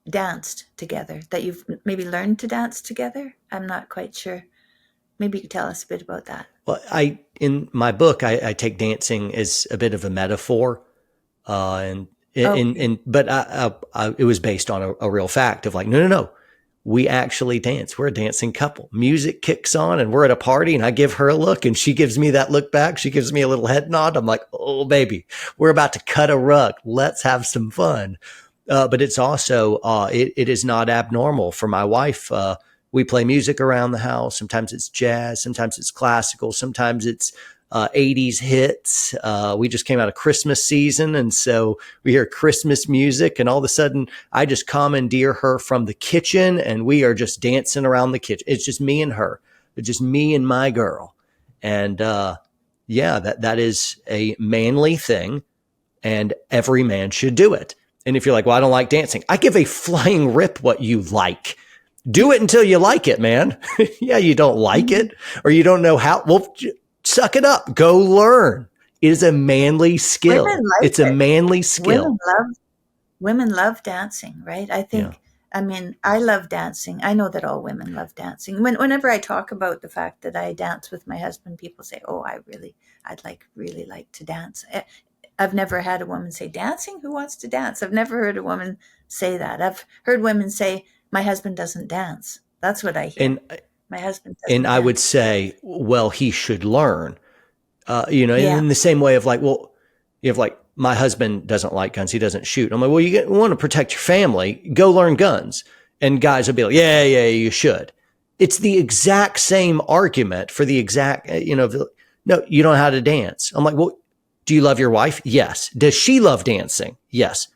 Speaker 1: danced together, that you've maybe learned to dance together. I'm not quite sure. Maybe you could tell us a bit about that.
Speaker 2: Well, in my book, I take dancing as a bit of a metaphor, but it was based on a real fact of like, no, we actually dance. We're a dancing couple. Music kicks on, and we're at a party, and I give her a look, and she gives me that look back. She gives me a little head nod. I'm like, oh baby, we're about to cut a rug. Let's have some fun. But it's also it is not abnormal for my wife. We play music around the house. Sometimes it's jazz. Sometimes it's classical. Sometimes it's 80s hits. We just came out of Christmas season. And so we hear Christmas music. And all of a sudden, I just commandeer her from the kitchen. And we are just dancing around the kitchen. It's just me and her. It's just me and my girl. And that is a manly thing. And every man should do it. And if you're like, well, I don't like dancing, I give a flying rip what you like. Do it until you like it, man. Yeah, you don't like it or you don't know how. Well, suck it up. Go learn. It is a manly skill. It's a manly skill.
Speaker 1: Women love dancing, right? I think, I love dancing. I know that all women love dancing. Whenever I talk about the fact that I dance with my husband, people say, oh, I'd really like to dance. I've never had a woman say, dancing? Who wants to dance? I've never heard a woman say that. I've heard women say, my husband doesn't dance. That's what I hear. My husband doesn't
Speaker 2: dance. I would say, well, he should learn. In the same way of like, well, you have like, my husband doesn't like guns. He doesn't shoot. I'm like, well, you want to protect your family. Go learn guns. And guys will be like, yeah, you should. It's the exact same argument for the exact, no, you don't know how to dance. I'm like, well, do you love your wife? Yes. Does she love dancing? Yes.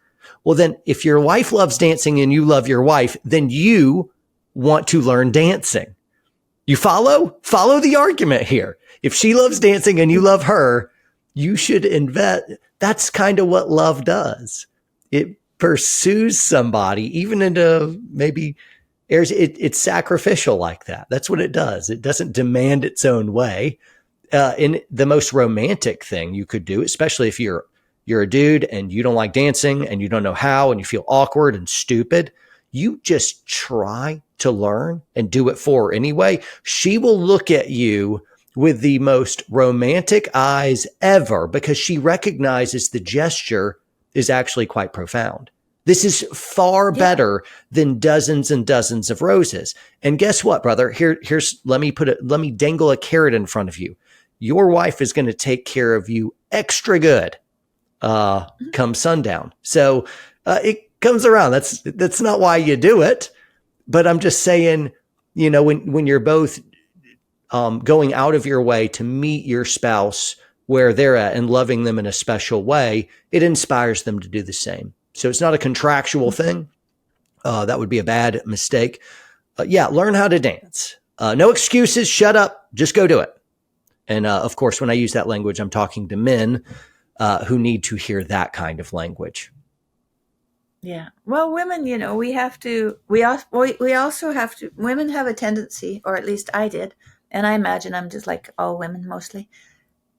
Speaker 2: Well, then if your wife loves dancing and you love your wife, then you want to learn dancing. You follow? Follow the argument here. If she loves dancing and you love her, you should invest. That's kind of what love does. It pursues somebody, even into maybe areas. It's sacrificial like that. That's what it does. It doesn't demand its own way. In the most romantic thing you could do, especially if you're a dude and you don't like dancing and you don't know how and you feel awkward and stupid, you just try to learn and do it for her anyway. She will look at you with the most romantic eyes ever because she recognizes the gesture is actually quite profound. This is far better than dozens and dozens of roses. And guess what, brother? Let me dangle a carrot in front of you. Your wife is going to take care of you extra good come sundown. So it comes around. That's not why you do it. But I'm just saying, when you're both going out of your way to meet your spouse where they're at and loving them in a special way, it inspires them to do the same. So it's not a contractual thing. That would be a bad mistake. Learn how to dance. No excuses. Shut up. Just go do it. And of course, when I use that language, I'm talking to men who need to hear that kind of language.
Speaker 1: Yeah. Well, women, we have to, we also have to, women have a tendency, or at least I did, and I imagine I'm just like all women mostly,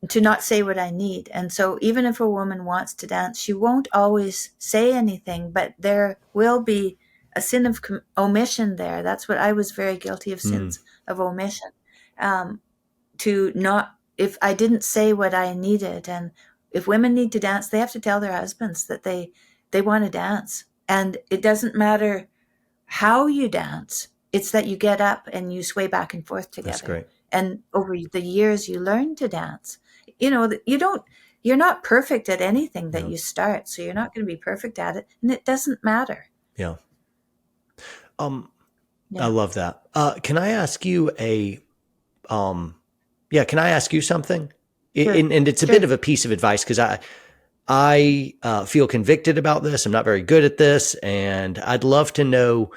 Speaker 1: to not say what I need. And so even if a woman wants to dance, she won't always say anything, but there will be a sin of omission there. That's what I was very guilty of,
Speaker 2: Mm,
Speaker 1: sins of omission. Um, to not, if I didn't say what I needed, and if women need to dance, they have to tell their husbands that they want to dance. And it doesn't matter how you dance, it's that you get up and you sway back and forth
Speaker 2: that's
Speaker 1: together.
Speaker 2: great.
Speaker 1: And over the years you learn to dance. You're not perfect at anything that
Speaker 2: Yeah.
Speaker 1: you start, so you're not going to be perfect at it, and it doesn't matter.
Speaker 2: Yeah. Um, I
Speaker 1: Yeah.
Speaker 2: love that. Can I ask you yeah, can I ask you something?
Speaker 1: Sure.
Speaker 2: And it's a bit
Speaker 1: Sure.
Speaker 2: of a piece of advice because I feel convicted about this. I'm not very good at this, and I'd love to know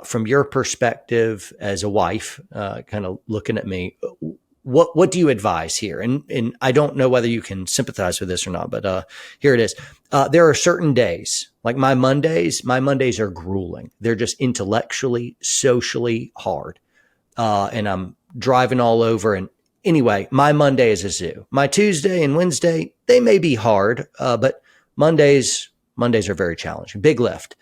Speaker 2: from your perspective as a wife, kind of looking at me, what do you advise here? And I don't know whether you can sympathize with this or not, but here it is. There are certain days, like my Mondays. My Mondays are grueling. They're just intellectually, socially hard, and I'm driving all over. And anyway, my Monday is a zoo. My Tuesday and Wednesday, they may be hard, but Mondays are very challenging. Big lift.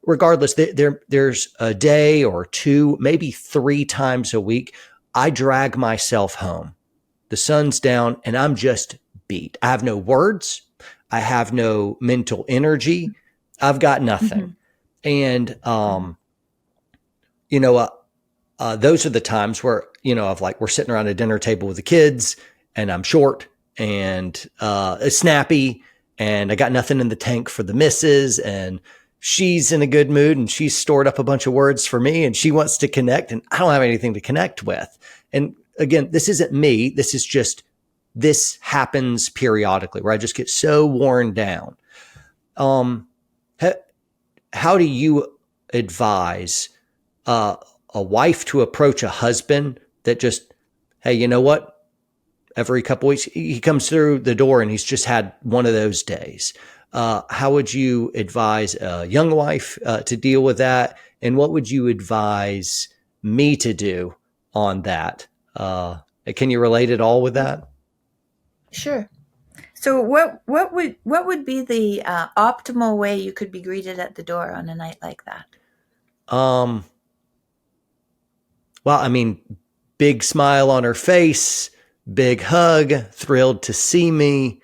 Speaker 2: Regardless, there's a day or two, maybe three times a week, I drag myself home. The sun's down and I'm just beat. I have no words. I have no mental energy. I've got nothing.
Speaker 1: Hmm.
Speaker 2: And,
Speaker 1: Hmm.
Speaker 2: you know, those are the times where, of like, we're sitting around a dinner table with the kids and I'm short and snappy and I got nothing in the tank for the missus, and she's in a good mood and she's stored up a bunch of words for me and she wants to connect and I don't have anything to connect with. And again, this isn't me. This happens periodically where I just get so worn down. Um, how do you advise uh, a wife to approach a husband that just, hey, you know what? Every couple weeks, he comes through the door and he's just had one of those days. How would you advise a young wife to deal with that? And what would you advise me to do on that? Can you relate at all with that?
Speaker 1: Sure. So what would be the optimal way you could be greeted at the door on a night like that?
Speaker 2: Um, well, I mean, big smile on her face, big hug, thrilled to see me.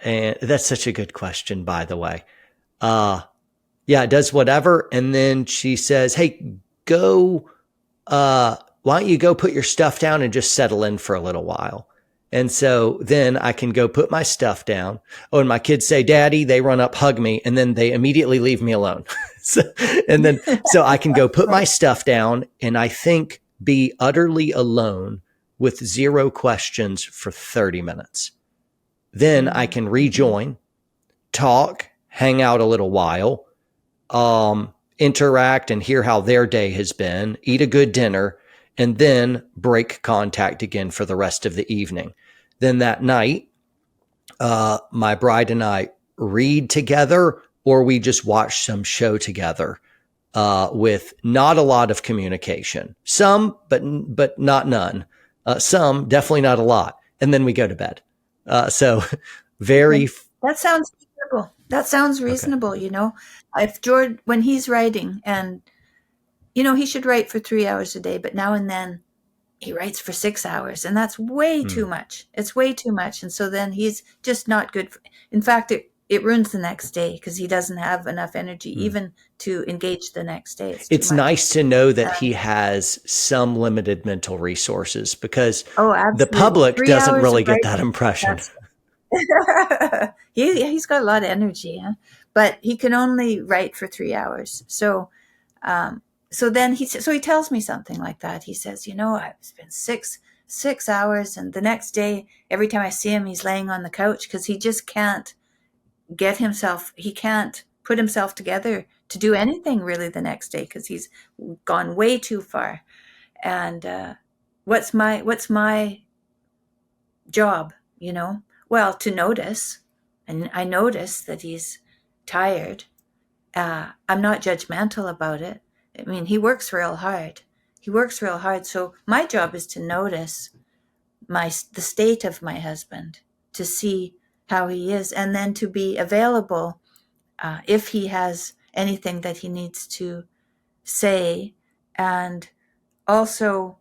Speaker 2: And that's such a good question, by the way. Uh, yeah, it does whatever. And then she says, hey, go, why don't you go put your stuff down and just settle in for a little while? And so then I can go put my stuff down. Oh, and my kids say, Daddy, they run up, hug me, and then they immediately leave me alone. so, so I can go put my
Speaker 1: Right.
Speaker 2: stuff down and I think be utterly alone with zero questions for 30 minutes. Then I can
Speaker 1: Mm-hmm.
Speaker 2: rejoin, talk, hang out a little while, interact and hear how their day has been, eat a good dinner, and then break contact again for the rest of the evening. Then that night, my bride and I read together or we just watch some show together with not a lot of communication. Some, but not none. Some, definitely not a lot. And then we go to bed. So
Speaker 1: Okay.
Speaker 2: very,
Speaker 1: That sounds reasonable. That sounds
Speaker 2: okay.
Speaker 1: reasonable. If George, when he's writing, and he should write for 3 hours a day, but now and then he writes for 6 hours, and that's way too
Speaker 2: Hmm.
Speaker 1: much. It's way too much. And so then he's just not good. In fact, it ruins the next day because he doesn't have enough energy
Speaker 2: Hmm.
Speaker 1: even to engage the next day. It's too
Speaker 2: It's
Speaker 1: much.
Speaker 2: nice to know that
Speaker 1: Uh,
Speaker 2: he has some limited mental resources because
Speaker 1: oh,
Speaker 2: the
Speaker 1: absolutely.
Speaker 2: public
Speaker 1: three
Speaker 2: doesn't
Speaker 1: hours of
Speaker 2: really get that
Speaker 1: writing.
Speaker 2: impression.
Speaker 1: That's he's got a lot of energy, huh? But he can only write for 3 hours. Um, so then he tells me something like that. He says, I've spent six hours, and the next day, every time I see him, he's laying on the couch because he just can't he can't put himself together to do anything really the next day because he's gone way too far. And what's my job? Well, to notice, and I notice that he's tired, I'm not judgmental about it. I mean, he works real hard. He works real hard. So my job is to notice the state of my husband, to see how he is, and then to be available if he has anything that he needs to say. And also,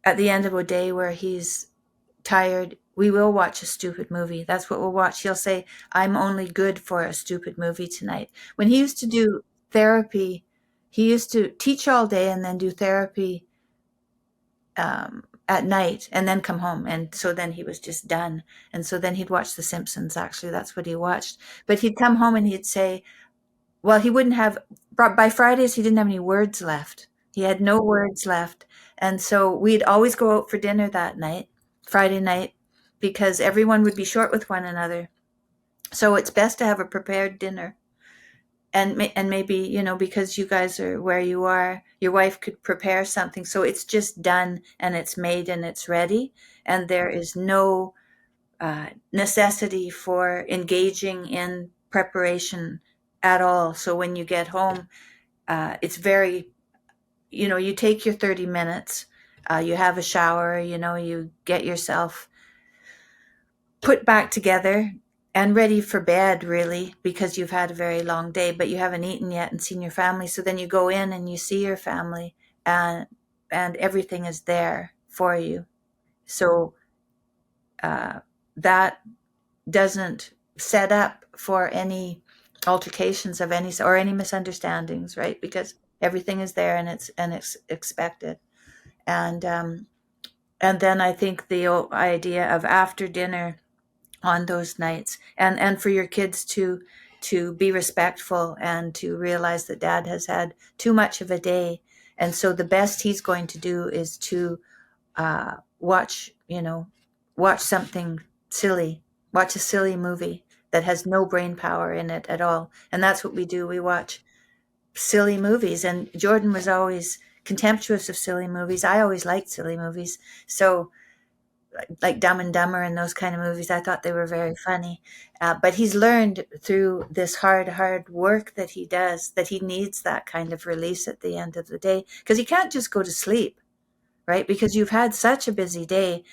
Speaker 1: at the end of a day where he's tired, we will watch a stupid movie. That's what we'll watch. He'll say, I'm only good for a stupid movie tonight. When he used to do therapy, he used to teach all day and then do therapy at night and then come home. And so then he was just done. And so then he'd watch The Simpsons. Actually, that's what he watched. But he'd come home and he'd say, well, he wouldn't have, by Fridays, he didn't have any words left. He had no words left. And so we'd always go out for dinner that night, Friday night, because everyone would be short with one another. So it's best to have a prepared dinner. And maybe, because you guys are where you are, your wife could prepare something. So it's just done and it's made and it's ready. And there is no necessity for engaging in preparation at all. So when you get home, it's very, you take your 30 minutes, you have a shower, you get yourself put back together and ready for bed, really, because you've had a very long day, but you haven't eaten yet and seen your family. So then you go in and you see your family, and everything is there for you. So that doesn't set up for any altercations of any or any misunderstandings, right? Because everything is there and it's expected. And then I think the idea of after dinner on those nights, and for your kids to be respectful and to realize that dad has had too much of a day, and so the best he's going to do is to watch watch something silly, watch a silly movie that has no brain power in it at all. And that's what we do. We watch silly movies. And Jordan was always contemptuous of silly movies. I always liked silly movies. So like Dumb and Dumber and those kind of movies, I thought they were very funny. But he's learned through this hard work that he does that he needs that kind of release at the end of the day, because he can't just go to sleep, right? Because you've had such a busy day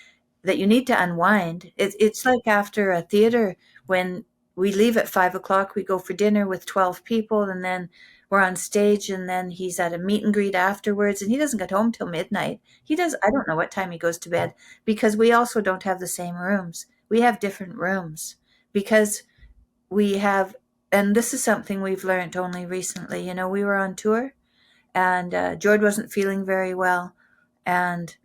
Speaker 1: that you need to unwind. It's like after a theater, when we leave at 5 o'clock, we go for dinner with 12 people, and then we're on stage, and then he's at a meet and greet afterwards, and he doesn't get home till midnight. I don't know what time he goes to bed, because we also don't have the same rooms. We have different rooms because we have, and this is something we've learned only recently. We were on tour, and George wasn't feeling very well, and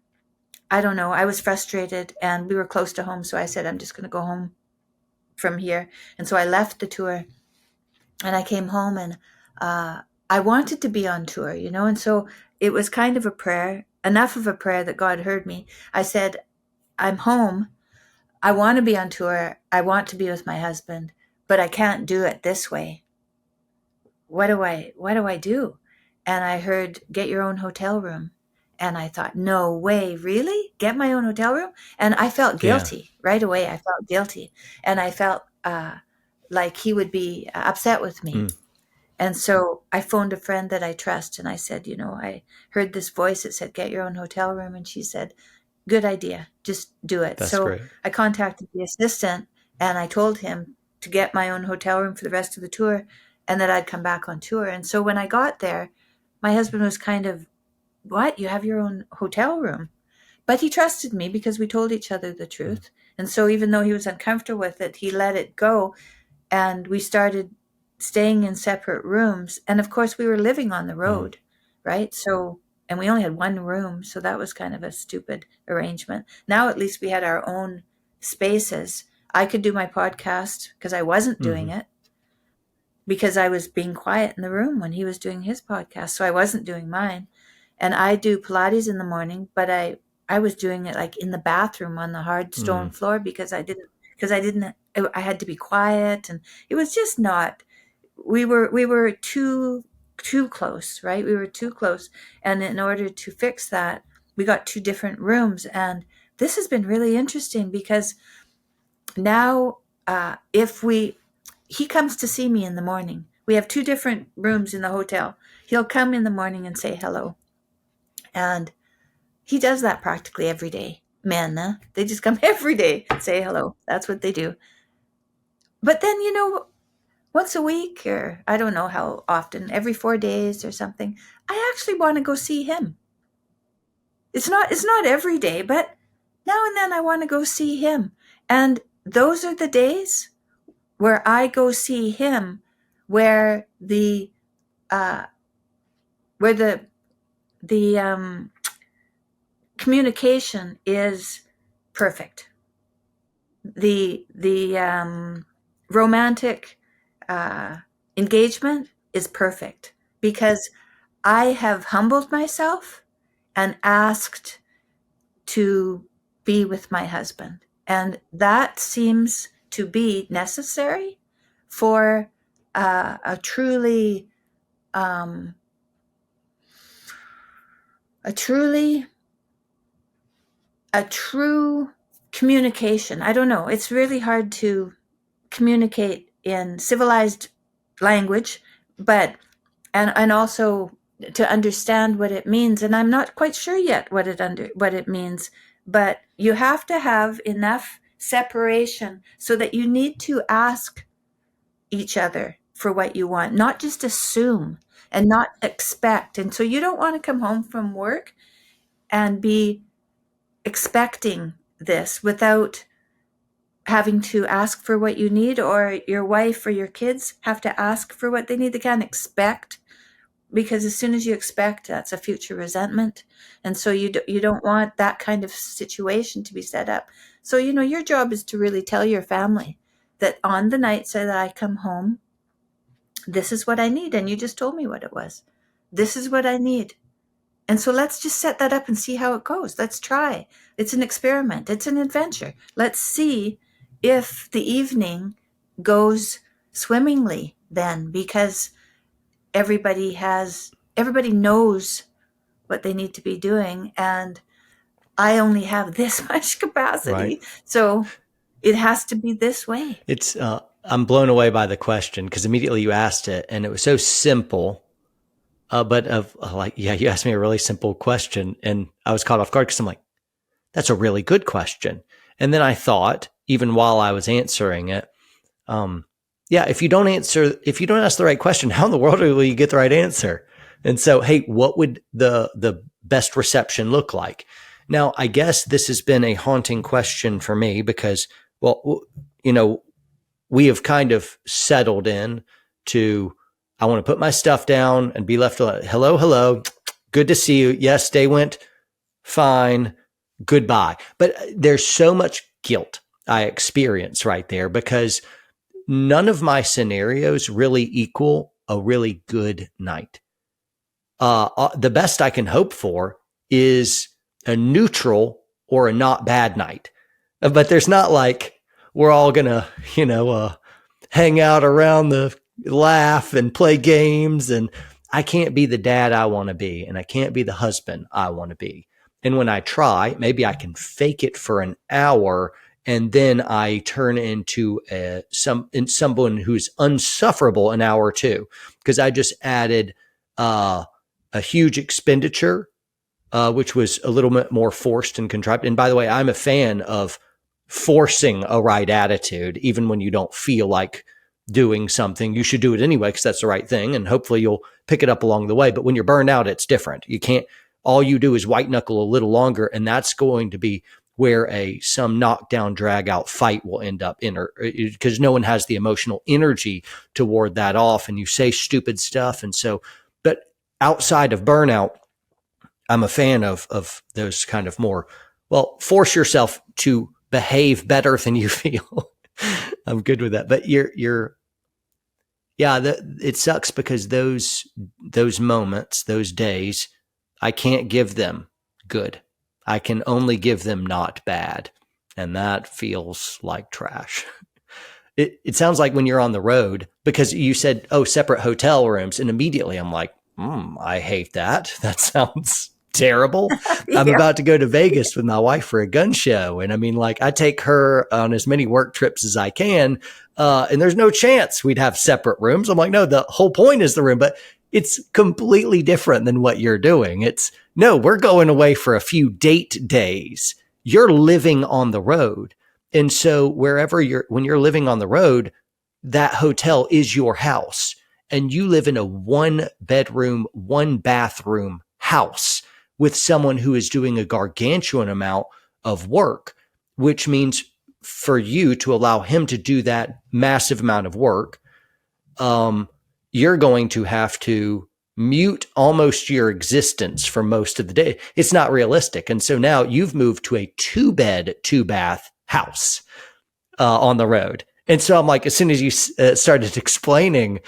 Speaker 1: I don't know, I was frustrated, and we were close to home. So I said, I'm just going to go home from here. And so I left the tour and I came home, and I wanted to be on tour, and so it was kind of a prayer, enough of a prayer that God heard me. I said, I'm home. I want to be on tour. I want to be with my husband, but I can't do it this way. What do I do? And I heard, get your own hotel room. And I thought, no way, really? Get my own hotel room? And I felt
Speaker 2: Yeah.
Speaker 1: guilty right away. I felt guilty. And I felt like he would be upset with me.
Speaker 2: Mm,
Speaker 1: And so I phoned a friend that I trust, and I said, I heard this voice that said, get your own hotel room. And she said, good idea, just do it.
Speaker 2: that's
Speaker 1: So
Speaker 2: great.
Speaker 1: I contacted the assistant, and I told him to get my own hotel room for the rest of the tour, and that I'd come back on tour. And so when I got there, my husband was kind of, what? You have your own hotel room? But he trusted me because we told each other the
Speaker 2: Mm,
Speaker 1: truth. And so even though he was uncomfortable with it, he let it go, and we started staying in separate rooms. And of course, we were living on the
Speaker 2: mm,
Speaker 1: road, right? So, and we only had one room. So that was kind of a stupid arrangement. Now, at least we had our own spaces. I could do my podcast because I wasn't doing
Speaker 2: mhm,
Speaker 1: it, because I was being quiet in the room when he was doing his podcast. So I wasn't doing mine. And I do Pilates in the morning, but I was doing it like in the bathroom on the hard
Speaker 2: mm,
Speaker 1: stone floor, because I had to be quiet, and it was just not, we were too close, right? We were too close. And in order to fix that, we got two different rooms. And this has been really interesting, because now if he comes to see me in the morning We have two different rooms in the hotel. He'll come in the morning and say hello. And he does that practically every day. Men, they just come every day, say hello. That's what they do. But then, once a week, or I don't know how often, every 4 days or something, I actually want to go see him. It's not every day, but now and then I want to go see him. And those are the days where I go see him, where uh the communication is perfect. The romantic uh, engagement is perfect because I have humbled myself and asked to be with my husband. And that seems to be necessary for a truly, um, a truly, a true communication. I don't know. It's really hard to communicate in civilized language, but and also to understand what it means. And I'm not quite sure yet what it means, but you have to have enough separation so that you need to ask each other for what you want, not just assume and not expect. And so you don't want to come home from work and be expecting this without having to ask for what you need, or your wife or your kids have to ask for what they need. They can't expect, because as soon as you expect, that's a future resentment. And so you don't want that kind of situation to be set up. So your job is to really tell your family that on the nights that I come home, this is what I need, and you just told me what it was. This is what I need. And so let's just set that up and see how it goes. Let's try. It's an experiment. It's an adventure. Let's see if the evening goes swimmingly then, because everybody knows what they need to be doing, and I only have this much capacity.
Speaker 2: Right.
Speaker 1: So it has to be this way.
Speaker 2: I'm blown away by the question because immediately you asked it and it was so simple. You asked me a really simple question and I was caught off guard because I'm like, that's a really good question. And then I thought, even while I was answering it, if you don't ask the right question, how in the world will you get the right answer? And so, hey, what would the best reception look like? Now, I guess this has been a haunting question for me because, we have kind of settled in to, I want to put my stuff down and be left alone. Hello. Good to see you. Yes, day went fine. Goodbye. But there's so much guilt I experience right there because none of my scenarios really equal a really good night. The best I can hope for is a neutral or a not bad night. But there's not like we're all going to, hang out around laugh and play games. And I can't be the dad I want to be. And I can't be the husband I want to be. And when I try, maybe I can fake it for an hour and then I turn into someone who's unsufferable an hour or two because I just added a huge expenditure, which was a little bit more forced and contrived. And by the way, I'm a fan of forcing a right attitude, even when you don't feel like doing something. You should do it anyway because that's the right thing, and hopefully you'll pick it up along the way. But when you're burned out, it's different. You can't. All you do is white knuckle a little longer, and that's going to be where some knockdown, drag out fight will end up because no one has the emotional energy to ward that off, and you say stupid stuff. And so, but outside of burnout, I'm a fan of those kind of more, force yourself to behave better than you feel. I'm good with that. But it sucks because those moments, those days, I can't give them good. I can only give them not bad. And that feels like trash. It sounds like when you're on the road, because you said, separate hotel rooms. And immediately I'm like, I hate that. That sounds terrible.
Speaker 1: Yeah.
Speaker 2: I'm about to go to Vegas with my wife for a gun show. And I mean, I take her on as many work trips as I can. And there's no chance we'd have separate rooms. I'm like, no, the whole point is the room, but it's completely different than what you're doing. It's no, we're going away for a few date days. You're living on the road. And so when you're living on the road, that hotel is your house and you live in a 1-bedroom, 1-bathroom house with someone who is doing a gargantuan amount of work, which means for you to allow him to do that massive amount of work, you're going to have to mute almost your existence for most of the day. It's not realistic. And so now you've moved to a 2-bed, 2-bath house on the road. And so I'm like, as soon as you started explaining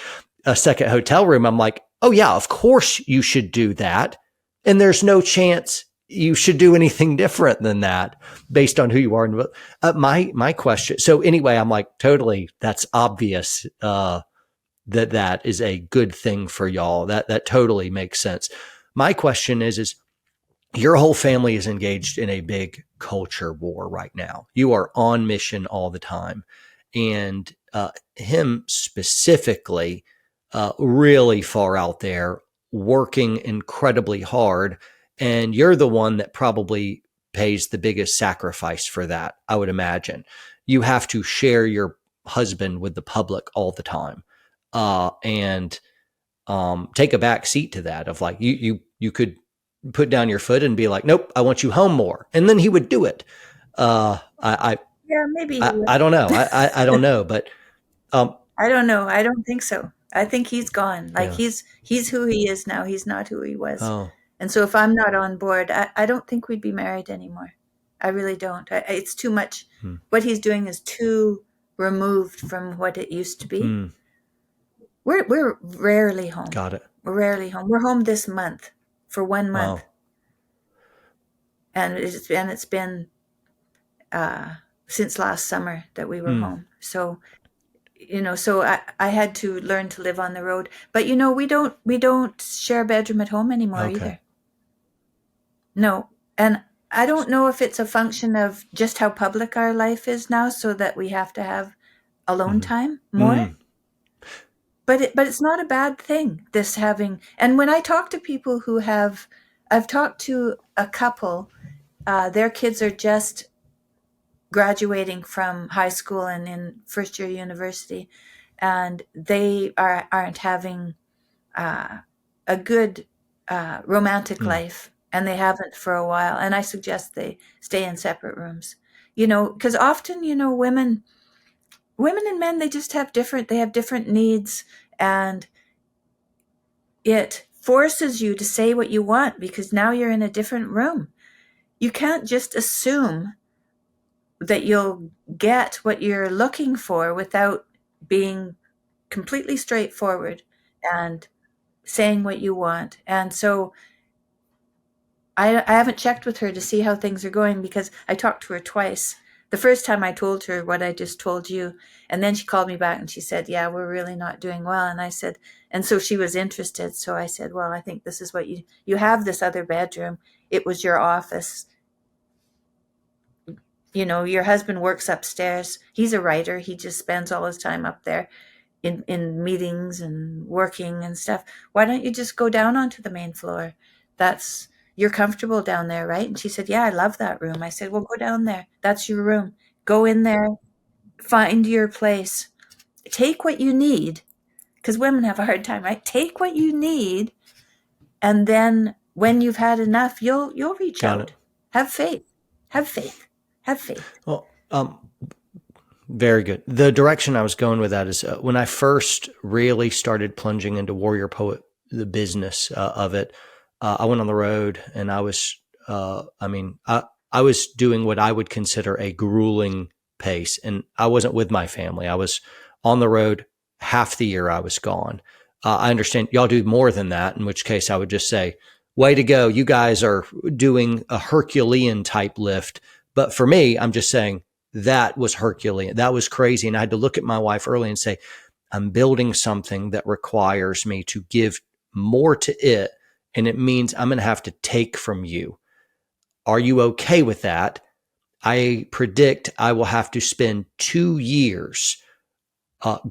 Speaker 2: a second hotel room, I'm like, oh yeah, of course you should do that. And there's no chance you should do anything different than that based on who you are. My question. So anyway, I'm like, totally, that's obvious, that is a good thing for y'all. That totally makes sense. My question is your whole family is engaged in a big culture war right now. You are on mission all the time. And him specifically, really far out there, working incredibly hard. And you're the one that probably pays the biggest sacrifice for that, I would imagine. You have to share your husband with the public all the time. And take a back seat to that of like, you could put down your foot and be like, nope, I want you home more. And then he would do it.
Speaker 1: Yeah, maybe he would.
Speaker 2: I don't know. I don't know, but
Speaker 1: I don't know. I don't think so. I think he's gone. Like
Speaker 2: yeah.
Speaker 1: he's who he is now. He's not who he was.
Speaker 2: Oh,
Speaker 1: And so if I'm not on board, I don't think we'd be married anymore. I really don't. It's too much. What he's doing is too removed from what it used to be. We're rarely home.
Speaker 2: got it.
Speaker 1: We're rarely home. We're home this month for 1 month.
Speaker 2: Wow.
Speaker 1: And it's been since last summer that we were home. So so I had to learn to live on the road. But we don't share a bedroom at home anymore either. No. And I don't know if it's a function of just how public our life is now, so that we have to have alone time more. But it's not a bad thing, this having. And when I talk to people I've talked to a couple, their kids are just graduating from high school and in first year university, and they aren't having a good romantic life, and they haven't for a while. And I suggest they stay in separate rooms, because often, women and men, they have different needs, and it forces you to say what you want because now you're in a different room. You can't just assume that you'll get what you're looking for without being completely straightforward and saying what you want. And so I haven't checked with her to see how things are going, because I talked to her twice. The first time I told her what I just told you, and then she called me back and she said, yeah, we're really not doing well. And I said, and so she was interested. So I said, well, I think this is what you have, this other bedroom. It was your office. Your husband works upstairs. He's a writer. He just spends all his time up there in meetings and working and stuff. Why don't you just go down onto the main floor? You're comfortable down there, right? And she said, yeah, I love that room. I said, well, go down there. That's your room. Go in there, find your place. Take what you need, because women have a hard time, right? Take what you need, and then when you've had enough, you'll reach
Speaker 2: Got
Speaker 1: out.
Speaker 2: it.
Speaker 1: Have faith. Have faith. Have faith.
Speaker 2: Well, very good. The direction I was going with that is when I first really started plunging into Warrior Poet, the business of it, I went on the road and I was, I was doing what I would consider a grueling pace, and I wasn't with my family. I was on the road half the year I was gone. I understand y'all do more than that, in which case I would just say, way to go. You guys are doing a Herculean type lift. But for me, I'm just saying that was Herculean. That was crazy. And I had to look at my wife early and say, I'm building something that requires me to give more to it. And it means I'm going to have to take from you. Are you okay with that? I predict I will have to spend 2 years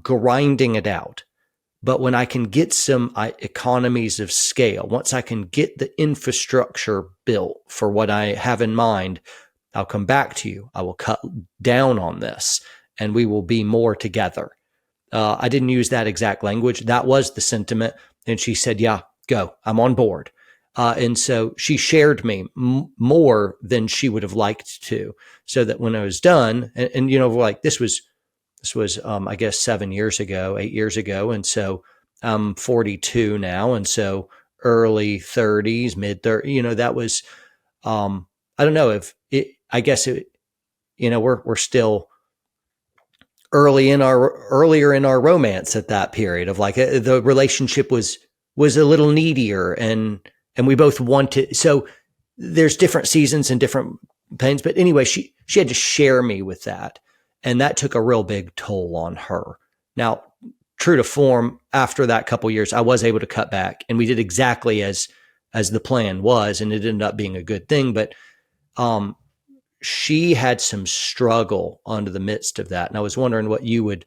Speaker 2: grinding it out. But when I can get some economies of scale, once I can get the infrastructure built for what I have in mind, I'll come back to you. I will cut down on this and we will be more together. I didn't use that exact language. That was the sentiment. And she said, yeah, go. I'm on board. And so she shared me more than she would have liked to, so that when I was done, and like this was, I guess 8 years ago. And so I'm 42 now. And so early 30s, mid 30s, that was, I don't know if it, I guess it, we're still earlier in our romance at that period of like the relationship was a little needier, and we both wanted, so there's different seasons and different pains. But anyway, she had to share me with that. And that took a real big toll on her. Now, true to form, after that couple years, I was able to cut back, and we did exactly as the plan was, and it ended up being a good thing. But she had some struggle under the midst of that. And I was wondering what you would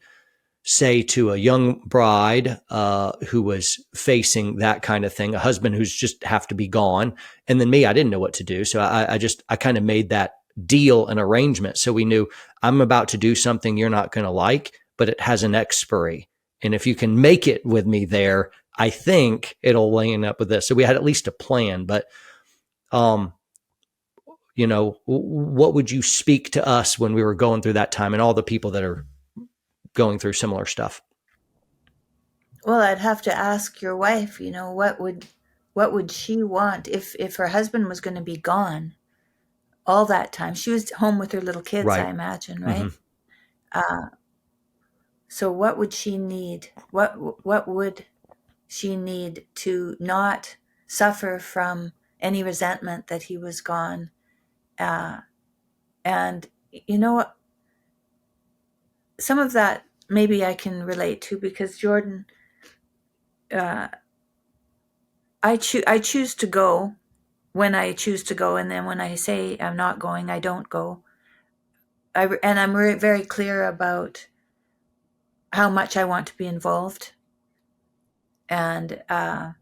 Speaker 2: say to a young bride who was facing that kind of thing, a husband who's just have to be gone. And then me, I didn't know what to do. So I kind of made that deal and arrangement. So we knew, I'm about to do something you're not going to like, but it has an expiry. And if you can make it with me there, I think it'll line up with this. So we had at least a plan. But what would you speak to us when we were going through that time, and all the people that are going through similar stuff?
Speaker 1: Well, I'd have to ask your wife, what would she want if her husband was going to be gone all that time? She was home with her little kids,
Speaker 2: Right.
Speaker 1: I imagine, right? So what would she need? What would she need to not suffer from any resentment that he was gone? And what? Some of that maybe I can relate to, because Jordan, I choose to go when I choose to go, and then when I say I'm not going, I don't go. And I'm very clear about how much I want to be involved. And the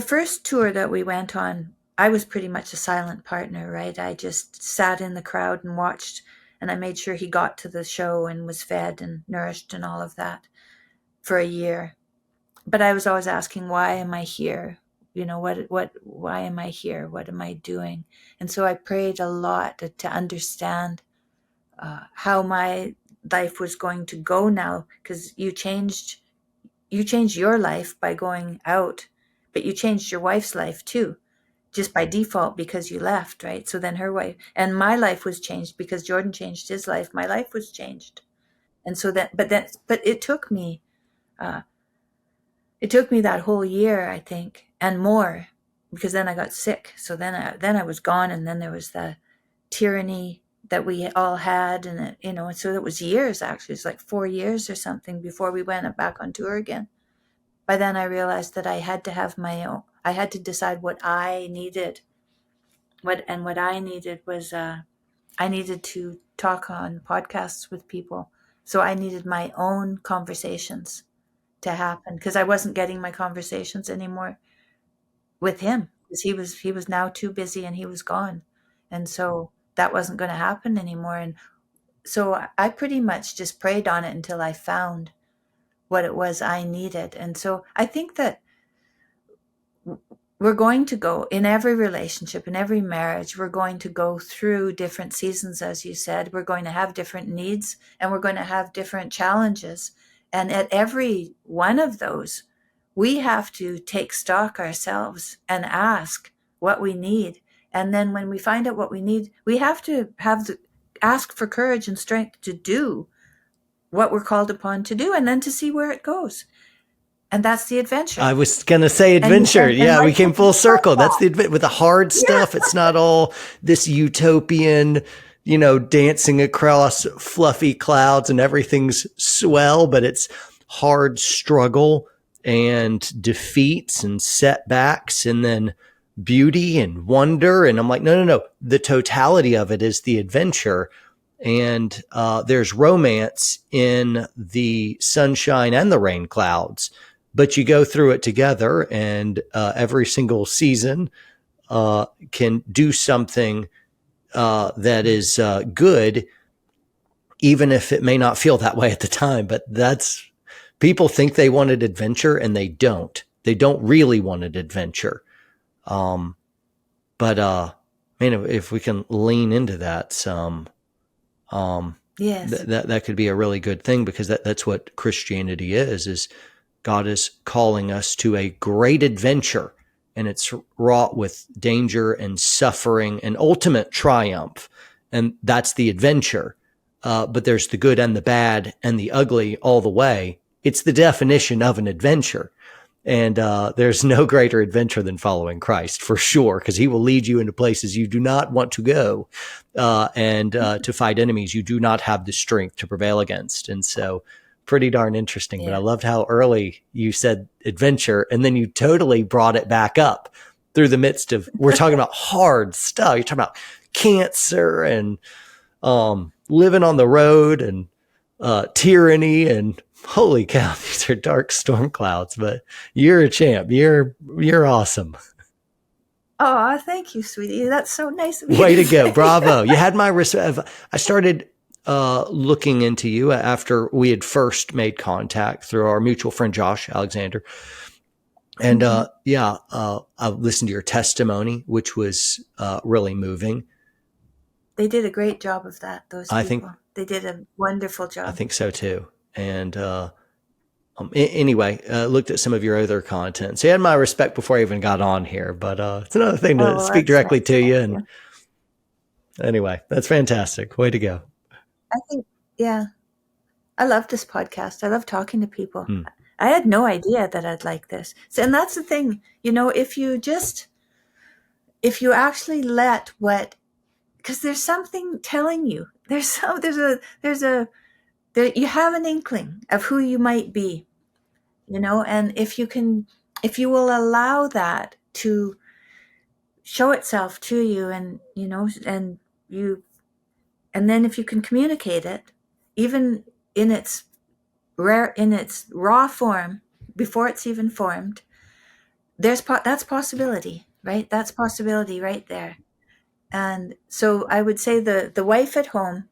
Speaker 1: first tour that we went on, I was pretty much a silent partner, right? I just sat in the crowd and watched, and I made sure he got to the show and was fed and nourished and all of that for a year. But I was always asking, why am I here? Why am I here? What am I doing? And so I prayed a lot to understand how my life was going to go now, because you changed your life by going out, but you changed your wife's life too, just by default, because you left, right? So then her wife and my life was changed because Jordan changed his life. My life was changed. And so but it took me, that whole year, I think, and more, because then I got sick. So then I was gone, and then there was the tyranny that we all had, and and so it was years, actually. It's like 4 years or something before we went back on tour again. By then I realized that I had to have my own. I had to decide what I needed. What I needed was I needed to talk on podcasts with people. So I needed my own conversations to happen, because I wasn't getting my conversations anymore with him, because he was now too busy and he was gone. And so that wasn't going to happen anymore. And so I pretty much just prayed on it until I found what it was I needed. And so I think that we're going to go, in every relationship, in every marriage, we're going to go through different seasons, as you said. We're going to have different needs, and we're going to have different challenges. And at every one of those, we have to take stock ourselves and ask what we need. And then when we find out what we need, we have to ask for courage and strength to do what we're called upon to do, and then to see where it goes. And that's the adventure.
Speaker 2: I was going to say adventure. Yeah, we came full circle. That's the with the hard stuff. It's not all this utopian, dancing across fluffy clouds and everything's swell, but it's hard struggle and defeats and setbacks, and then beauty and wonder. And I'm like, no. The totality of it is the adventure. And there's romance in the sunshine and the rain clouds, but you go through it together, and every single season can do something that is good, even if it may not feel that way at the time. But that's people think they wanted adventure, and they don't. They don't really want an adventure. But man, if we can lean into that some,
Speaker 1: Yes.
Speaker 2: that could be a really good thing, because that's what Christianity is God is calling us to a great adventure, and it's wrought with danger and suffering and ultimate triumph. And that's the adventure. But there's the good and the bad and the ugly all the way. It's the definition of an adventure. And there's no greater adventure than following Christ, for sure, because he will lead you into places you do not want to go, and to fight enemies you do not have the strength to prevail against. And so pretty darn interesting. But I
Speaker 1: Yeah.
Speaker 2: loved how early you said adventure, and then you totally brought it back up through the midst of, we're talking about hard stuff. You're talking about cancer and living on the road and tyranny, and holy cow, these are dark storm clouds. But you're a champ. You're awesome.
Speaker 1: Oh, thank you, sweetie. That's so nice of you
Speaker 2: Way
Speaker 1: to
Speaker 2: to go.
Speaker 1: say.
Speaker 2: Bravo. You had my respect. I started looking into you after we had first made contact through our mutual friend, Josh Alexander. And I listened to your testimony, which was really moving.
Speaker 1: They did a great job of that, those
Speaker 2: I think
Speaker 1: people. They did a wonderful
Speaker 2: I
Speaker 1: job.
Speaker 2: think so too. And anyway, looked at some of your other content. So you had my respect before I even got on here. But it's another thing
Speaker 1: Oh,
Speaker 2: to
Speaker 1: well,
Speaker 2: speak
Speaker 1: that's
Speaker 2: directly
Speaker 1: nice.
Speaker 2: to you.
Speaker 1: Thank
Speaker 2: And
Speaker 1: you.
Speaker 2: anyway, that's fantastic. Way to go.
Speaker 1: I think, yeah, I love this podcast. I love talking to people.
Speaker 2: Hmm.
Speaker 1: I had no idea that I'd like this. So, and that's the thing, if you actually let because there's something telling you, you have an inkling of who you might be, and if you will allow that to show itself to you, you, and then if you can communicate it, even in its in its raw form, before it's even formed, that's possibility, right? That's possibility right there. And so I would say the wife at home,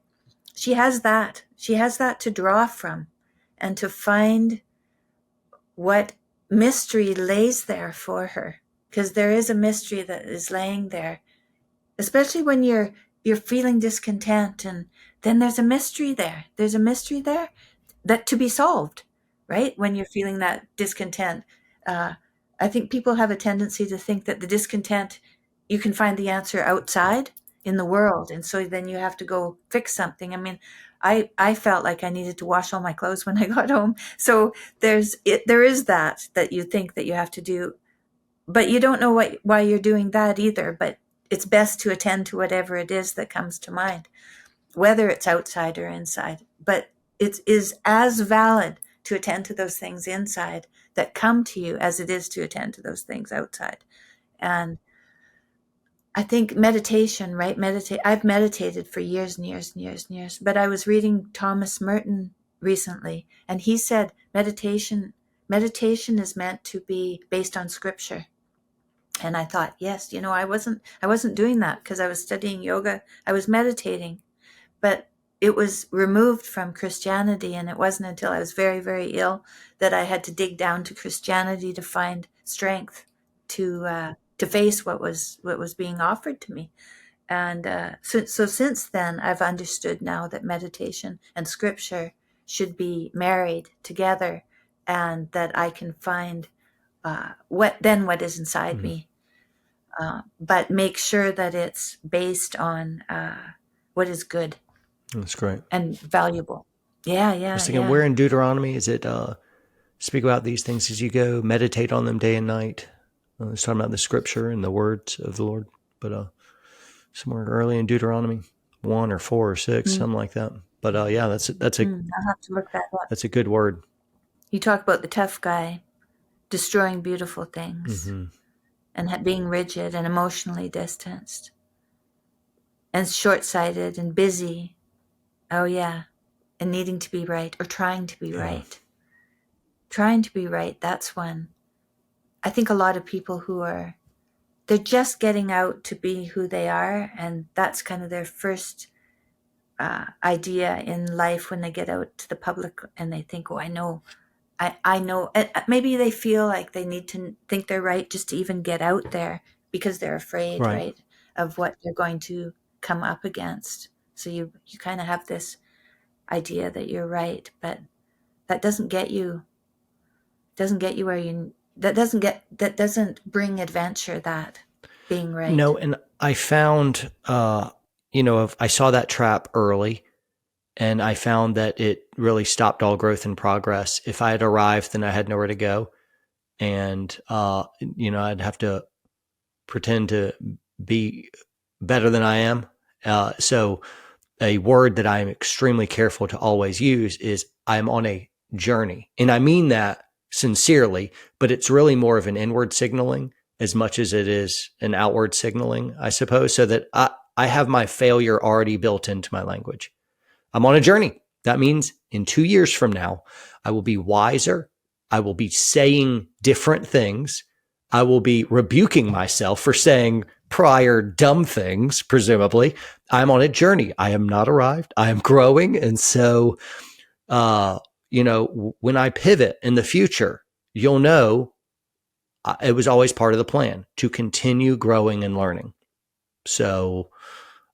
Speaker 1: she has that to draw from, and to find what mystery lays there for her, because there is a mystery that is laying there, especially when you're feeling discontent, and then there's a mystery there. There's a mystery there that to be solved, right? When you're feeling that discontent, uh, I think people have a tendency to think that the discontent, you can find the answer outside in the world, and so then you have to go fix something. I mean, I felt like I needed to wash all my clothes when I got home. So there is that you think that you have to do, but you don't know why you're doing that either. But it's best to attend to whatever it is that comes to mind, whether it's outside or inside. But it is as valid to attend to those things inside that come to you as it is to attend to those things outside. And I think meditation, right? I've meditated for years and years and years and years, but I was reading Thomas Merton recently, and he said meditation is meant to be based on scripture. And I thought, yes, I wasn't doing that because I was studying yoga. I was meditating, but it was removed from Christianity, and it wasn't until I was very, very ill that I had to dig down to Christianity to find strength to face what was being offered to me. And so since then, I've understood now that meditation and scripture should be married together, and that I can find what is inside
Speaker 2: Mm-hmm.
Speaker 1: me, but make sure that it's based on what is good
Speaker 2: That's great.
Speaker 1: and valuable. Yeah,
Speaker 2: I was
Speaker 1: yeah,
Speaker 2: thinking,
Speaker 1: yeah.
Speaker 2: where in Deuteronomy is it speak about these things as you go, meditate on them day and night? It's talking about the scripture and the words of the Lord, but somewhere early in Deuteronomy 1 or 4 or 6,
Speaker 1: Mm,
Speaker 2: something like that. But yeah,
Speaker 1: I'll have to look that up.
Speaker 2: that's a good word.
Speaker 1: You talk about the tough guy destroying beautiful things,
Speaker 2: Mm-hmm.
Speaker 1: and being rigid and emotionally distanced and short-sighted and busy. Oh, yeah. And needing to be right or trying to be
Speaker 2: Yeah.
Speaker 1: right. Trying to be right. That's one. I think a lot of people they're just getting out to be who they are. And that's kind of their first idea in life when they get out to the public and they think, oh, I know. And maybe they feel like they need to think they're right just to even get out there because they're afraid,
Speaker 2: Right.
Speaker 1: right, of what they're going to come up against. So you kind of have this idea that you're right, but that doesn't get you where you that doesn't bring adventure, that being right.
Speaker 2: No, and I found, I saw that trap early, and I found that it really stopped all growth and progress. If I had arrived, then I had nowhere to go, and I'd have to pretend to be better than I am. So a word that I'm extremely careful to always use is I'm on a journey. And I mean that sincerely, but it's really more of an inward signaling as much as it is an outward signaling, I suppose, so that I have my failure already built into my language. I'm on a journey. That means in 2 years from now, I will be wiser. I will be saying different things. I will be rebuking myself for saying prior dumb things, presumably. I'm on a journey. I am not arrived. I am growing. And so, when I pivot in the future, you'll know it was always part of the plan to continue growing and learning. So,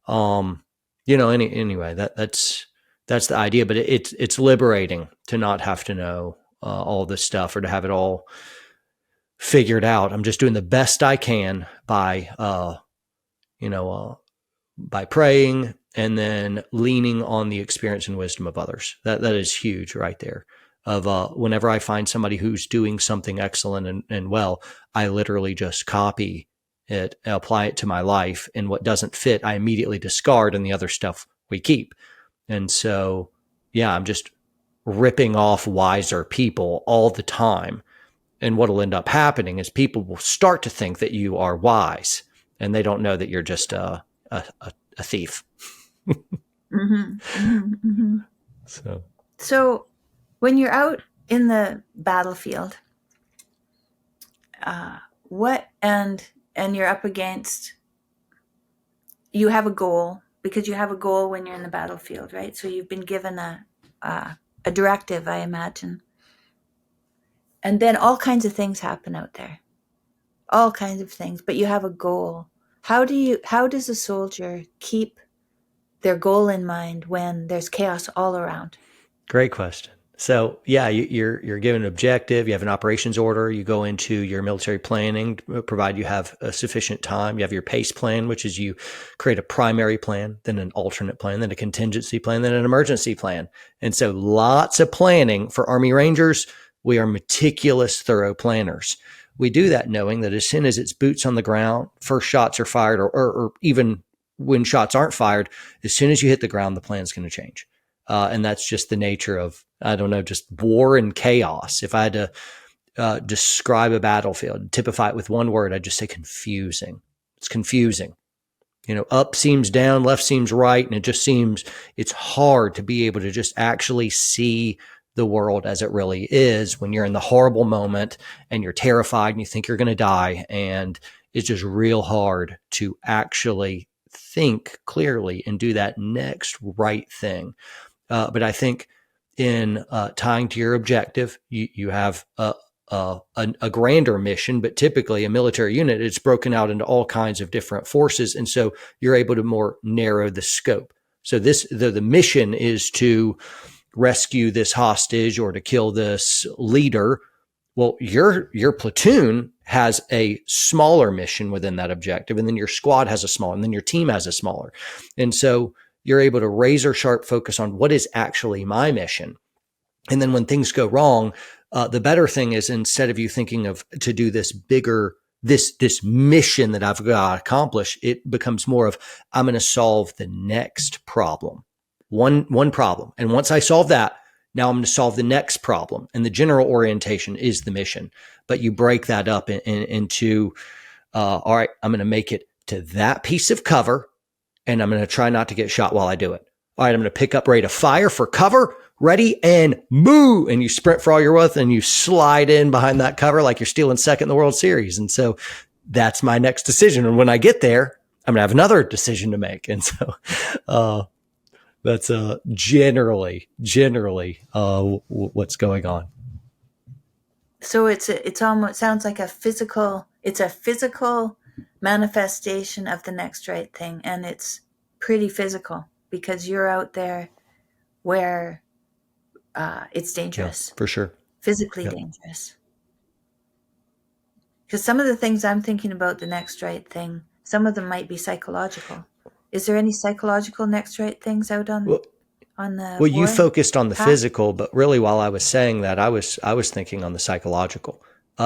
Speaker 2: anyway, that's the idea, but it's liberating to not have to know all this stuff or to have it all figured out. I'm just doing the best I can you know, uh, by praying and then leaning on the experience and wisdom of others. That is huge right there. Of whenever I find somebody who's doing something excellent and well, I literally just copy it, apply it to my life, and what doesn't fit, I immediately discard, and the other stuff we keep. And so, yeah, I'm just ripping off wiser people all the time. And what'll end up happening is people will start to think that you are wise, and they don't know that you're just a thief.
Speaker 1: Mm-hmm, mm-hmm, mm-hmm.
Speaker 2: So
Speaker 1: So when you're out in the battlefield, what and you're up against, you have a goal, because you have a goal when you're in the battlefield, right? So you've been given a directive, I imagine, and then all kinds of things happen out there, all kinds of things, but you have a goal. How does a soldier keep their goal in mind when there's chaos all around?
Speaker 2: great question. So yeah, you're given an objective. You have an operations order. You go into your military planning, provide you have a sufficient time. You have your PACE plan, which is you create a primary plan, then an alternate plan, then a contingency plan, then an emergency plan. And so lots of planning for Army Rangers. We are meticulous, thorough planners. We do that knowing that as soon as it's boots on the ground, first shots are fired, or even when shots aren't fired, as soon as you hit the ground, the plan's going to change. And that's just the nature of, I don't know, just war and chaos. If I had to describe a battlefield, typify it with one word, I'd just say confusing. It's confusing. Up seems down, left seems right, and it just seems it's hard to be able to just actually see the world as it really is when you're in the horrible moment and you're terrified and you think you're going to die. And it's just real hard to actually think clearly and do that next right thing. But I think in tying to your objective, you have a grander mission, but typically a military unit, it's broken out into all kinds of different forces. And so you're able to more narrow the scope. So the mission is to rescue this hostage or to kill this leader. Well, your platoon has a smaller mission within that objective, and then your squad has a smaller, and then your team has a smaller. And so you're able to razor sharp focus on what is actually my mission. And then when things go wrong, the better thing is, instead of you thinking of to do this bigger, this mission that I've got to accomplish, it becomes more of, I'm going to solve the next problem, one problem. And once I solve that, now I'm going to solve the next problem. And the general orientation is the mission. But you break that up into, all right, I'm going to make it to that piece of cover, and I'm going to try not to get shot while I do it. All right, I'm going to pick up rate of fire for cover. Ready and move. And you sprint for all you're worth and you slide in behind that cover like you're stealing second in the World Series. And so that's my next decision. And when I get there, I'm going to have another decision to make. And so that's generally what's going on.
Speaker 1: So it's almost sounds like it's a physical manifestation of the next right thing, and it's pretty physical because you're out there where it's dangerous.
Speaker 2: Yeah, for sure.
Speaker 1: Physically dangerous. Because some of the things I'm thinking about the next right thing, some of them might be psychological. Is there any psychological next right things out on the
Speaker 2: well, you focused on the physical, but really while I was saying that, I was thinking on the psychological.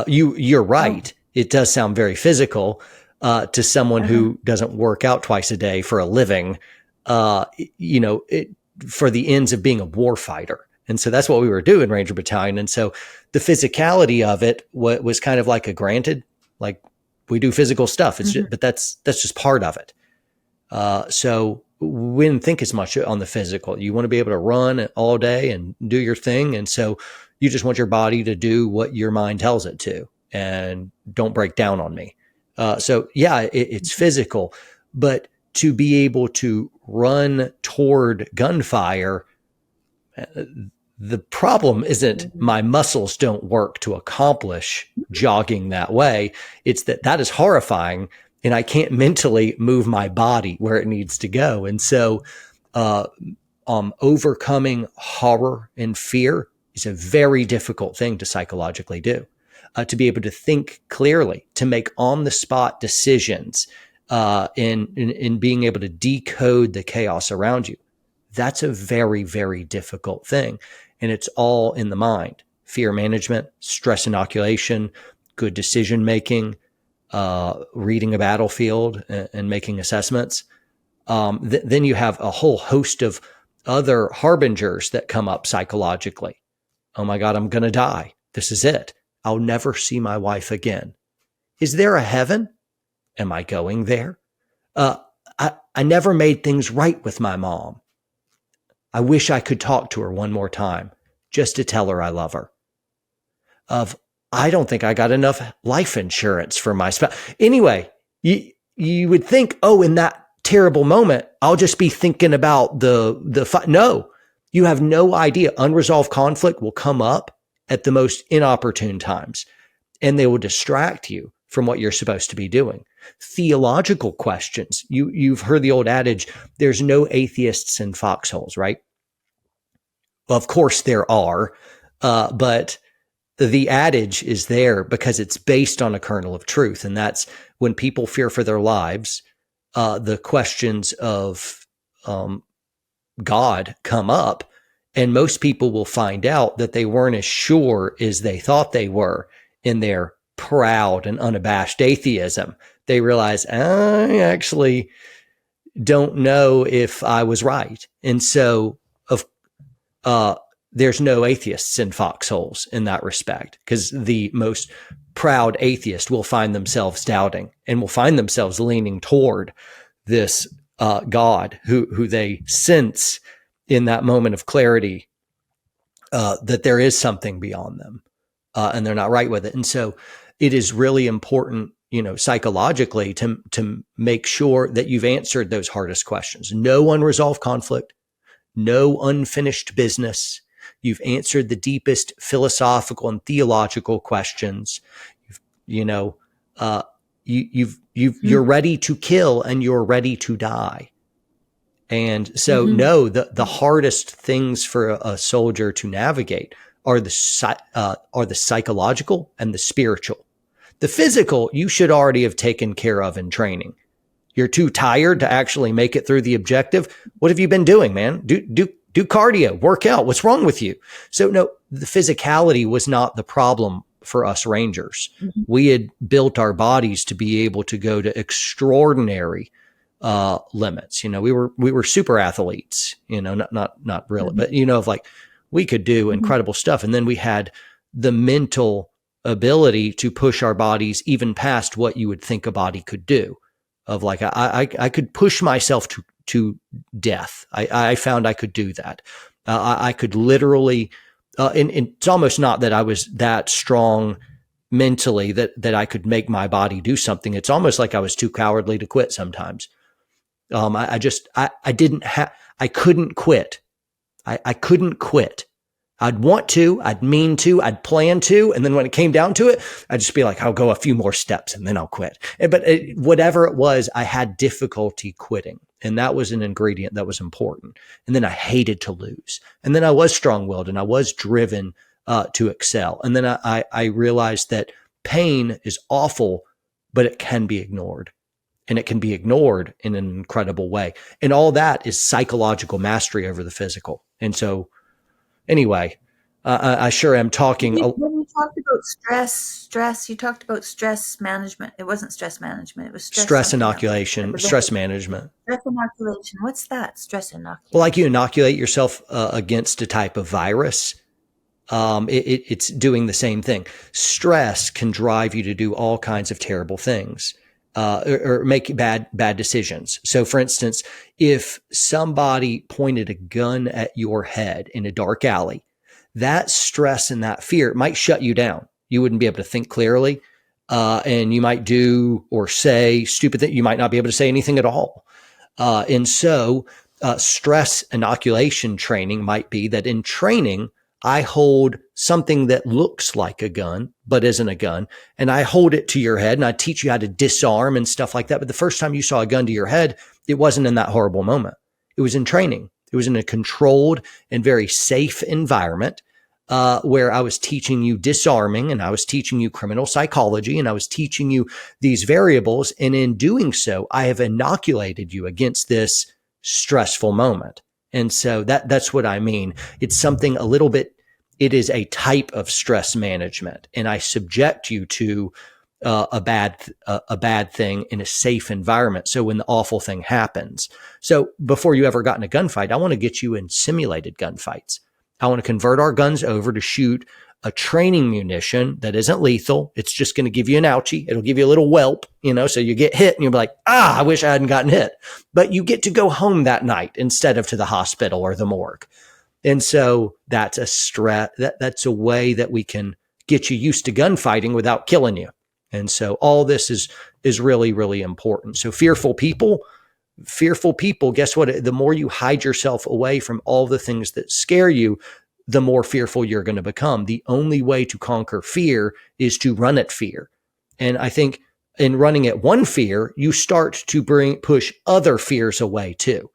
Speaker 2: You're right. Oh. It does sound very physical to someone who doesn't work out twice a day for a living, for the ends of being a war fighter. And so that's what we were doing, Ranger Battalion. And so the physicality of it was kind of like a granted, like we do physical stuff. It's just, but that's just part of it. So we didn't think as much on the physical. You want to be able to run all day and do your thing. And so you just want your body to do what your mind tells it to, and don't break down on me. So yeah, it's physical, but to be able to run toward gunfire, the problem isn't my muscles don't work to accomplish jogging that way. It's that is horrifying, and I can't mentally move my body where it needs to go. And so overcoming horror and fear is a very difficult thing to psychologically do. To be able to think clearly, to make on-the-spot decisions, in being able to decode the chaos around you. That's a very, very difficult thing. And it's all in the mind. Fear management, stress inoculation, good decision-making, reading a battlefield and making assessments. Then you have a whole host of other harbingers that come up psychologically. Oh my God, I'm going to die. This is it. I'll never see my wife again. Is there a heaven? Am I going there? I never made things right with my mom. I wish I could talk to her one more time just to tell her I love her. I don't think I got enough life insurance for my spouse. Anyway, you would think, oh, in that terrible moment, I'll just be thinking about the fight. No, you have no idea. Unresolved conflict will come up at the most inopportune times, and they will distract you from what you're supposed to be doing. Theological questions. You've heard the old adage, there's no atheists in foxholes, right? Well, of course there are, but the adage is there because it's based on a kernel of truth. And that's when people fear for their lives, the questions of God come up, and most people will find out that they weren't as sure as they thought they were in their proud and unabashed atheism. They realize, I actually don't know if I was right. And so there's no atheists in foxholes in that respect, because the most proud atheist will find themselves doubting and will find themselves leaning toward this God who they sense in that moment of clarity that there is something beyond them, and they're not right with it. And so it is really important, psychologically to make sure that you've answered those hardest questions. No unresolved conflict, no unfinished business. You've answered the deepest philosophical and theological questions. You're ready to kill and you're ready to die. And so, no, the hardest things for a soldier to navigate are the psychological and the spiritual. The physical, you should already have taken care of in training. You're too tired to actually make it through the objective. What have you been doing, man? Do cardio, work out. What's wrong with you? So no, the physicality was not the problem for us Rangers. We had built our bodies to be able to go to extraordinary limits. We were super athletes, not really, but of like, we could do incredible stuff. And then we had the mental ability to push our bodies even past what you would think a body could do. Of like, I could push myself to death. I found I could do that. I could literally, and it's almost not that I was that strong mentally that I could make my body do something. It's almost like I was too cowardly to quit sometimes. I didn't have, I couldn't quit. I couldn't quit. I'd want to, I'd mean to, I'd plan to. And then when it came down to it, I'd just be like, I'll go a few more steps and then I'll quit. But whatever it was, I had difficulty quitting. And that was an ingredient that was important. And then I hated to lose. And then I was strong-willed and I was driven to excel. And then I realized that pain is awful, but it can be ignored. And it can be ignored in an incredible way. And all that is psychological mastery over the physical. And so anyway, I sure am talking.
Speaker 1: When you talked about stress, you talked about stress management. It wasn't stress management. It was
Speaker 2: stress inoculation, stress management.
Speaker 1: Stress inoculation. What's that? Stress inoculation.
Speaker 2: Well, like you inoculate yourself against a type of virus. It's doing the same thing. Stress can drive you to do all kinds of terrible things. Or make bad decisions. So for instance, if somebody pointed a gun at your head in a dark alley, that stress and that fear might shut you down. You wouldn't be able to think clearly. And you might do or say stupid things. You might not be able to say anything at all. And so stress inoculation training might be that in training, I hold something that looks like a gun, but isn't a gun. And I hold it to your head and I teach you how to disarm and stuff like that. But the first time you saw a gun to your head, it wasn't in that horrible moment. It was in training. It was in a controlled and very safe environment where I was teaching you disarming and I was teaching you criminal psychology and I was teaching you these variables. And in doing so, I have inoculated you against this stressful moment. And so that's what I mean. It's something a little bit, it is a type of stress management. And I subject you to a bad thing in a safe environment. So when the awful thing happens. So before you ever got in a gunfight, I want to get you in simulated gunfights. I want to convert our guns over to shoot a training munition that isn't lethal. It's just going to give you an ouchie. It'll give you a little whelp, so you get hit and you'll be like, I wish I hadn't gotten hit. But you get to go home that night instead of to the hospital or the morgue. And so that's a stress. That's a way that we can get you used to gunfighting without killing you. And so all this is really, really important. So fearful people, guess what? The more you hide yourself away from all the things that scare you, the more fearful you're going to become. The only way to conquer fear is to run at fear. And I think in running at one fear, you start to push other fears away too.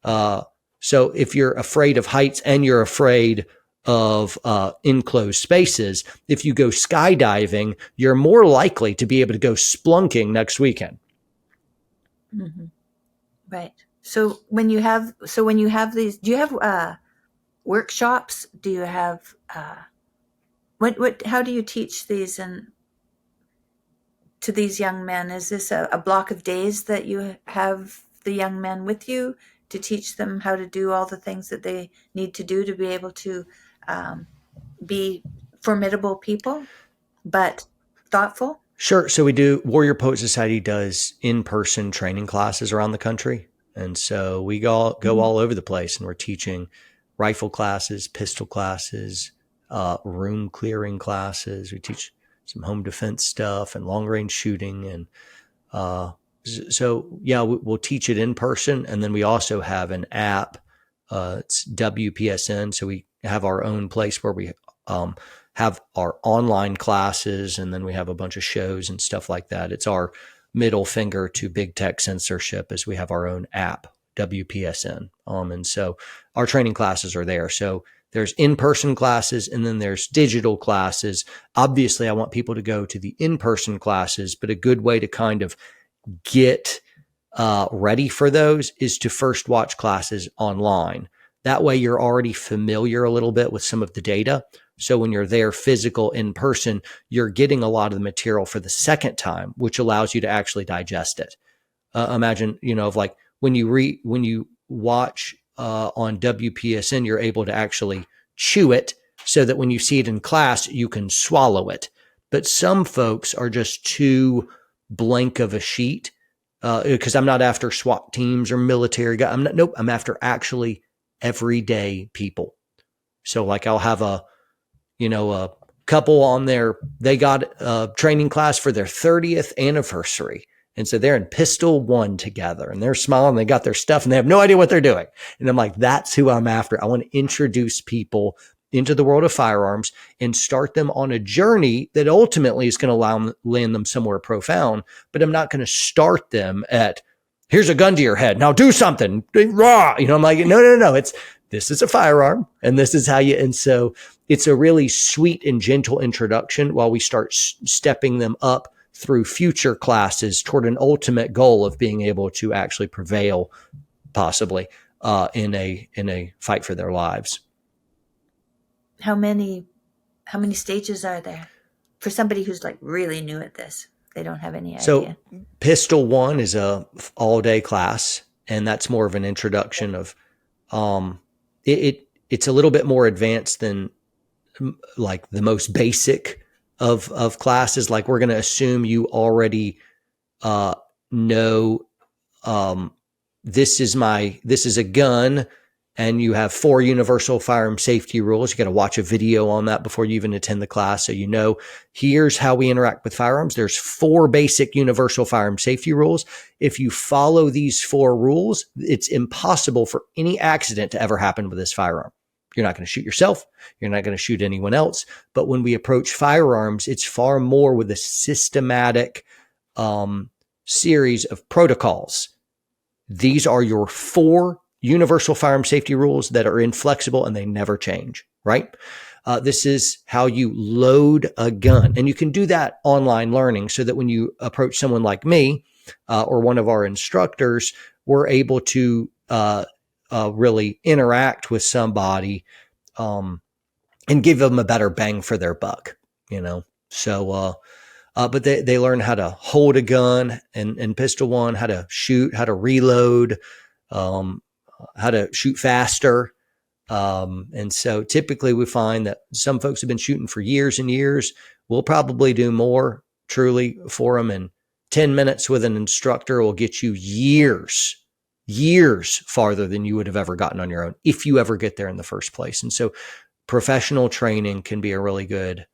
Speaker 2: So if you're afraid of heights and you're afraid of enclosed spaces, if you go skydiving, you're more likely to be able to go splunking next weekend.
Speaker 1: Mm-hmm. Right. So when you have these, do you have workshops? Do you have how do you teach these to these young men? Is this a block of days that you have the young men with you to teach them how to do all the things that they need to do to be able to be formidable people, but thoughtful?
Speaker 2: Sure. So we do, Warrior Poet Society does in-person training classes around the country. And so we go all over the place and we're teaching rifle classes, pistol classes, room clearing classes. We teach some home defense stuff and long range shooting. And we'll teach it in person. And then we also have an app. It's WPSN. So we have our own place where we have our online classes, and then we have a bunch of shows and stuff like that. It's our middle finger to big tech censorship as we have our own app, WPSN. And so our training classes are there. So there's in-person classes and then there's digital classes. Obviously, I want people to go to the in-person classes, but a good way to kind of get ready for those is to first watch classes online. That way you're already familiar a little bit with some of the data. So when you're there physical in person, you're getting a lot of the material for the second time, which allows you to actually digest it. Imagine, of like when you watch on WPSN, you're able to actually chew it so that when you see it in class, you can swallow it. But some folks are just too blank of a sheet because I'm not after SWAT teams or military guys. Nope. I'm after actually everyday people. So like I'll have a couple on they got a training class for their 30th anniversary. And so they're in Pistol 1 together and they're smiling. They got their stuff and they have no idea what they're doing. And I'm like, that's who I'm after. I want to introduce people into the world of firearms and start them on a journey that ultimately is going to land them somewhere profound. But I'm not going to start them at, here's a gun to your head. Now do something. Raw. I'm like, no. This is a firearm and this is how you, and so it's a really sweet and gentle introduction while we start stepping them up through future classes toward an ultimate goal of being able to actually prevail possibly in a fight for their lives.
Speaker 1: How many stages are there for somebody who's like really new at this? They don't have any idea.
Speaker 2: So Pistol 1 is a all day class, and that's more of an introduction of, it's a little bit more advanced than like the most basic of classes. Like we're going to assume you already know this is a gun, and you have 4 universal firearm safety rules. You got to watch a video on that before you even attend the class. So here's how we interact with firearms. There's 4 basic universal firearm safety rules. If you follow these 4 rules, it's impossible for any accident to ever happen with this firearm. You're not going to shoot yourself. You're not going to shoot anyone else. But when we approach firearms, it's far more with a systematic series of protocols. These are your 4 universal firearm safety rules that are inflexible and they never change, right? This is how you load a gun. And you can do that online learning so that when you approach someone like me or one of our instructors, we're able to really interact with somebody and give them a better bang for their buck, So, but they learn how to hold a gun in Pistol 1, how to shoot, how to reload, how to shoot faster. And so typically we find that some folks have been shooting for years and years. We'll probably do more truly for them. And 10 minutes with an instructor will get you years farther than you would have ever gotten on your own if you ever get there in the first place. And so professional training can be a really good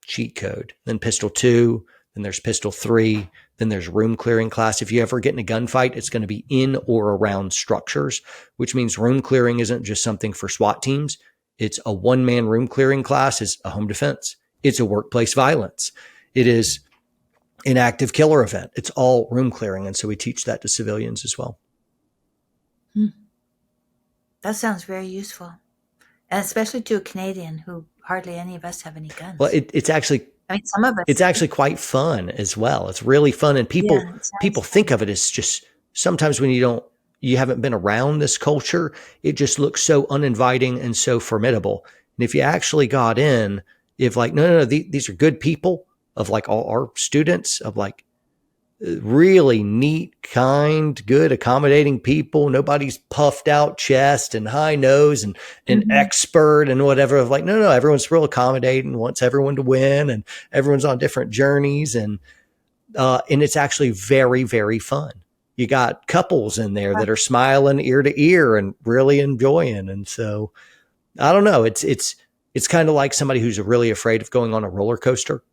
Speaker 2: cheat code. Then Pistol 2, then there's Pistol 3, then there's room clearing class. If you ever get in a gunfight, it's going to be in or around structures, which means room clearing isn't just something for SWAT teams. It's a one-man room clearing class, is a home defense. It's a workplace violence. It is an active killer event. It's all room clearing. And so we teach that to civilians as well.
Speaker 1: That sounds very useful. And especially to a Canadian who hardly any of us have any guns.
Speaker 2: Well, it's actually,
Speaker 1: some of us.
Speaker 2: It's actually quite fun as well. It's really fun. And people think of it as just sometimes when you haven't been around this culture, it just looks so uninviting and so formidable. And if you actually got in, if like, no, these are good people, of like all our students, of like really neat, kind, good, accommodating people. Nobody's puffed out chest and high nose and an expert and whatever. Of like, no, everyone's real accommodating, wants everyone to win, and everyone's on different journeys. And it's actually very, very fun. You got couples in there that are smiling ear to ear and really enjoying. And so I don't know. It's kind of like somebody who's really afraid of going on a roller coaster.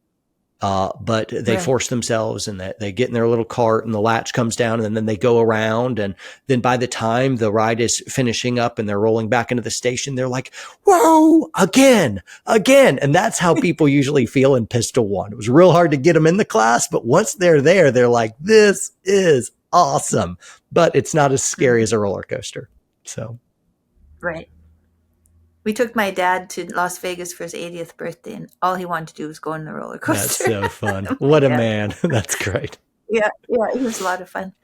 Speaker 2: But they force themselves and they get in their little cart and the latch comes down and then they go around. And then by the time the ride is finishing up and they're rolling back into the station, they're like, whoa, again. And that's how people usually feel in Pistol 1. It was real hard to get them in the class, but once they're there, they're like, this is awesome, but it's not as scary as a roller coaster. So.
Speaker 1: Right. We took my dad to Las Vegas for his 80th birthday, and all he wanted to do was go on the roller coaster.
Speaker 2: That's so fun. What a man. That's great.
Speaker 1: Yeah, it was a lot of fun.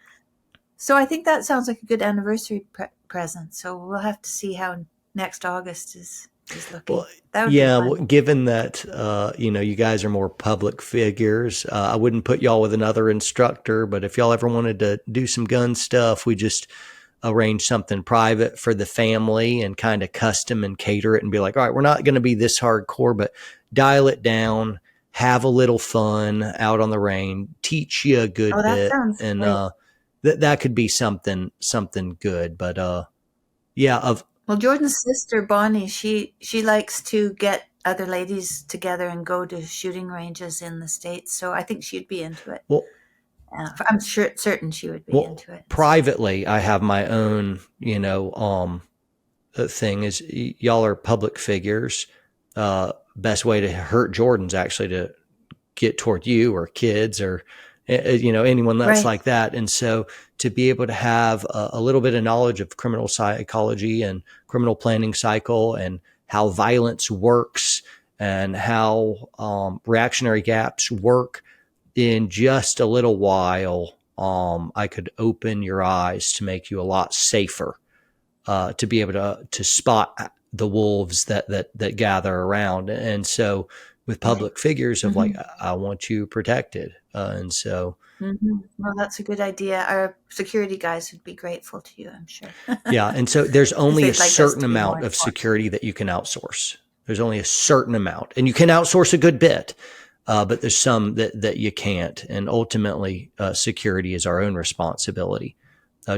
Speaker 1: So I think that sounds like a good anniversary present. So we'll have to see how next August is looking.
Speaker 2: Well, given that, you guys are more public figures, I wouldn't put y'all with another instructor, but if y'all ever wanted to do some gun stuff, we just arrange something private for the family and kind of custom and cater it and be like, all right, we're not going to be this hardcore, but dial it down, have a little fun out on the range, teach you a
Speaker 1: Oh,
Speaker 2: good
Speaker 1: that
Speaker 2: bit,
Speaker 1: sounds
Speaker 2: and
Speaker 1: great.
Speaker 2: that could be something good. But yeah, of
Speaker 1: Well, Jordan's sister Bonnie, she likes to get other ladies together and go to shooting ranges in the States. So I think she'd be into it.
Speaker 2: well,
Speaker 1: I'm certain she would be
Speaker 2: well,
Speaker 1: into it. So
Speaker 2: privately, I have my own, thing is y'all are public figures. Best way to hurt Jordan's actually to get toward you or kids or anyone that's
Speaker 1: right,
Speaker 2: like that. And so to be able to have a little bit of knowledge of criminal psychology and criminal planning cycle and how violence works and how reactionary gaps work in just a little while, I could open your eyes to make you a lot safer, to be able to spot the wolves that gather around. And so with
Speaker 1: right.
Speaker 2: public figures of
Speaker 1: Hmm.
Speaker 2: like, I want you protected. And so,
Speaker 1: Well, that's a good idea. Our security guys would be grateful to you, I'm sure,
Speaker 2: yeah. And so there's
Speaker 1: because
Speaker 2: only a
Speaker 1: they'd like us
Speaker 2: certain
Speaker 1: to be more
Speaker 2: amount of
Speaker 1: informed.
Speaker 2: security that you can outsource. There's only a certain amount, and you can outsource a good bit. But there's some that you can't. And ultimately, security is our own responsibility,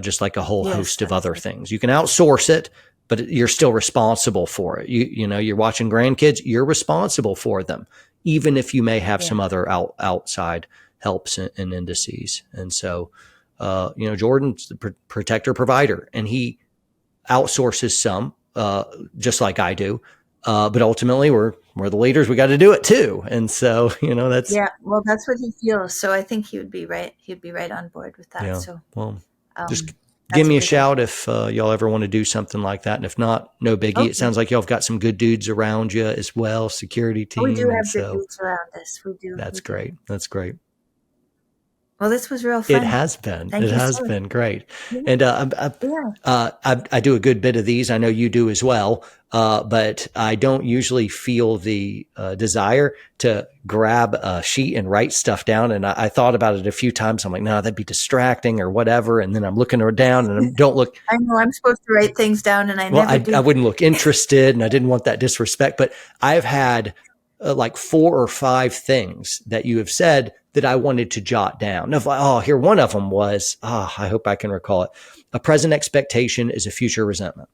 Speaker 2: just like a whole
Speaker 1: Yes,
Speaker 2: host of
Speaker 1: that's
Speaker 2: other
Speaker 1: right.
Speaker 2: things. You can outsource it, but you're still responsible for it. You're watching grandkids, you're responsible for them, even if you may have
Speaker 1: Yeah,
Speaker 2: some other outside helps and indices. And so, Jordan's the protector provider, and he outsources some, just like I do. But ultimately, we're the leaders. We got to do it too. And so, that's
Speaker 1: yeah. Well, that's what he feels. So I think he would be right. He'd be right on board with that.
Speaker 2: yeah.
Speaker 1: So
Speaker 2: Well, just
Speaker 1: um,
Speaker 2: give
Speaker 1: that's a
Speaker 2: me a
Speaker 1: good
Speaker 2: shout
Speaker 1: idea.
Speaker 2: if y'all ever want to do something like that. And if not, no biggie. It
Speaker 1: Okay.
Speaker 2: sounds like y'all have got some good dudes around you as well, security
Speaker 1: We do
Speaker 2: team, and
Speaker 1: have good
Speaker 2: so
Speaker 1: dudes around us. We do.
Speaker 2: that's
Speaker 1: We do.
Speaker 2: great. That's great.
Speaker 1: Well, this was real
Speaker 2: It
Speaker 1: fun.
Speaker 2: has been. It
Speaker 1: Thank you
Speaker 2: has
Speaker 1: so much.
Speaker 2: been great.
Speaker 1: Yeah.
Speaker 2: And
Speaker 1: Yeah.
Speaker 2: I do a good bit of these. I know you do as well. But I don't usually feel the desire to grab a sheet and write stuff down. And I thought about it a few times. I'm like, no, that'd be distracting or whatever. And then I'm looking her down and I don't look,
Speaker 1: I know I'm supposed to write things down and I
Speaker 2: well,
Speaker 1: never
Speaker 2: I
Speaker 1: do.
Speaker 2: wouldn't look interested and I didn't want that disrespect, but I've had like 4 or 5 things that you have said that I wanted to jot down. Here, one of them was, I hope I can recall it. A present expectation is a future resentment.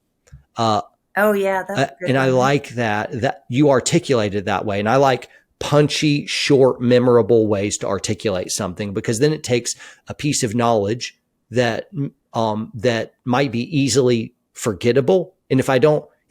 Speaker 2: Uh,
Speaker 1: Oh, yeah. That's a good
Speaker 2: and I
Speaker 1: one.
Speaker 2: like that you articulated that way. And I like punchy, short, memorable ways to articulate something because then it takes a piece of knowledge that might be easily forgettable. And if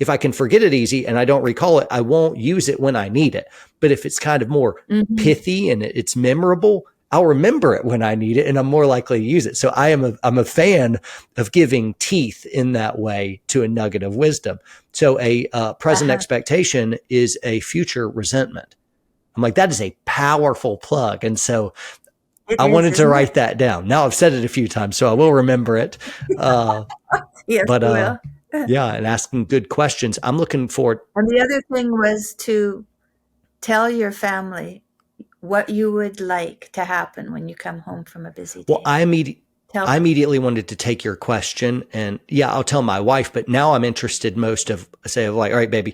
Speaker 2: I can forget it easy and I don't recall it, I won't use it when I need it. But if it's kind of more
Speaker 1: Hmm.
Speaker 2: pithy and it's memorable, I'll remember it when I need it and I'm more likely to use it. So I'm a fan of giving teeth in that way to a nugget of wisdom. So a present
Speaker 1: Uh-huh.
Speaker 2: expectation is a future resentment. I'm like, that is a powerful plug. And so
Speaker 1: It
Speaker 2: I
Speaker 1: is,
Speaker 2: wanted to
Speaker 1: isn't it?
Speaker 2: write that down. Now I've said it a few times, so I will remember it. Uh,
Speaker 1: Yes,
Speaker 2: but
Speaker 1: you will.
Speaker 2: yeah, and asking good questions. I'm looking forward.
Speaker 1: And the other thing was to tell your family what you would like to happen when you come home from a busy
Speaker 2: Well,
Speaker 1: day. Tell
Speaker 2: I
Speaker 1: them.
Speaker 2: immediately wanted to take your question, and yeah, I'll tell my wife. But now I'm interested most of say of like, all right, baby,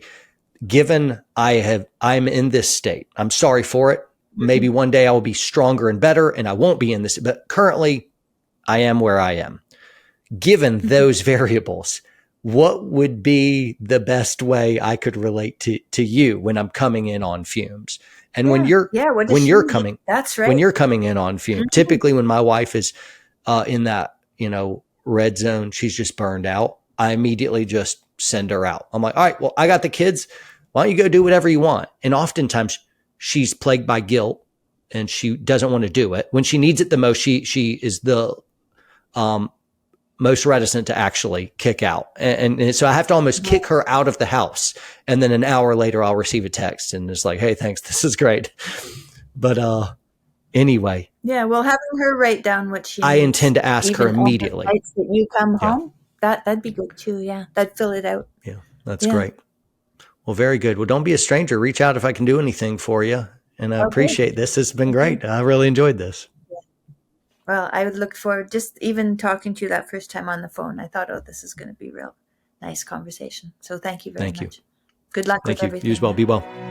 Speaker 2: given I'm in this state, I'm sorry for it. Maybe
Speaker 1: Mhm.
Speaker 2: one day I will be stronger and better, and I won't be in this. But currently, I am where I am. Given
Speaker 1: Mhm.
Speaker 2: those variables, what would be the best way I could relate to you when I'm coming in on fumes? And
Speaker 1: Yeah. Yeah. What does
Speaker 2: when
Speaker 1: she
Speaker 2: you're
Speaker 1: need?
Speaker 2: coming
Speaker 1: That's
Speaker 2: when
Speaker 1: right.
Speaker 2: you're coming in on fume,
Speaker 1: Mhm.
Speaker 2: typically when my wife is in that red zone, she's just burned out. I immediately just send her out. I'm like, all right, well, I got the kids. Why don't you go do whatever you want? And oftentimes she's plagued by guilt and she doesn't want to do it. When she needs it the most, she is the um, most reticent to actually kick out. And so I have to almost kick
Speaker 1: Right.
Speaker 2: her out of the house. And then an hour later, I'll receive a text and it's like, hey, thanks. This is great. But anyway,
Speaker 1: Yeah. Well, having her write down what she
Speaker 2: I
Speaker 1: needs,
Speaker 2: intend to ask her
Speaker 1: even on the
Speaker 2: immediately.
Speaker 1: nights that you come
Speaker 2: Yeah.
Speaker 1: home, that'd be good too. Yeah. That'd fill it out.
Speaker 2: Yeah. That's
Speaker 1: Yeah.
Speaker 2: great. Well, very good. Well, don't be a stranger. Reach out if I can do anything for you. And I
Speaker 1: Okay.
Speaker 2: appreciate this. It's been
Speaker 1: Okay.
Speaker 2: great. I really enjoyed this.
Speaker 1: Well, I would look forward just even talking to you that first time on the phone. I thought, oh, this is going to be real nice conversation. So thank you very
Speaker 2: Thank you.
Speaker 1: much. Good luck with
Speaker 2: Thank you. You as
Speaker 1: everything
Speaker 2: well.
Speaker 1: now.
Speaker 2: Be well.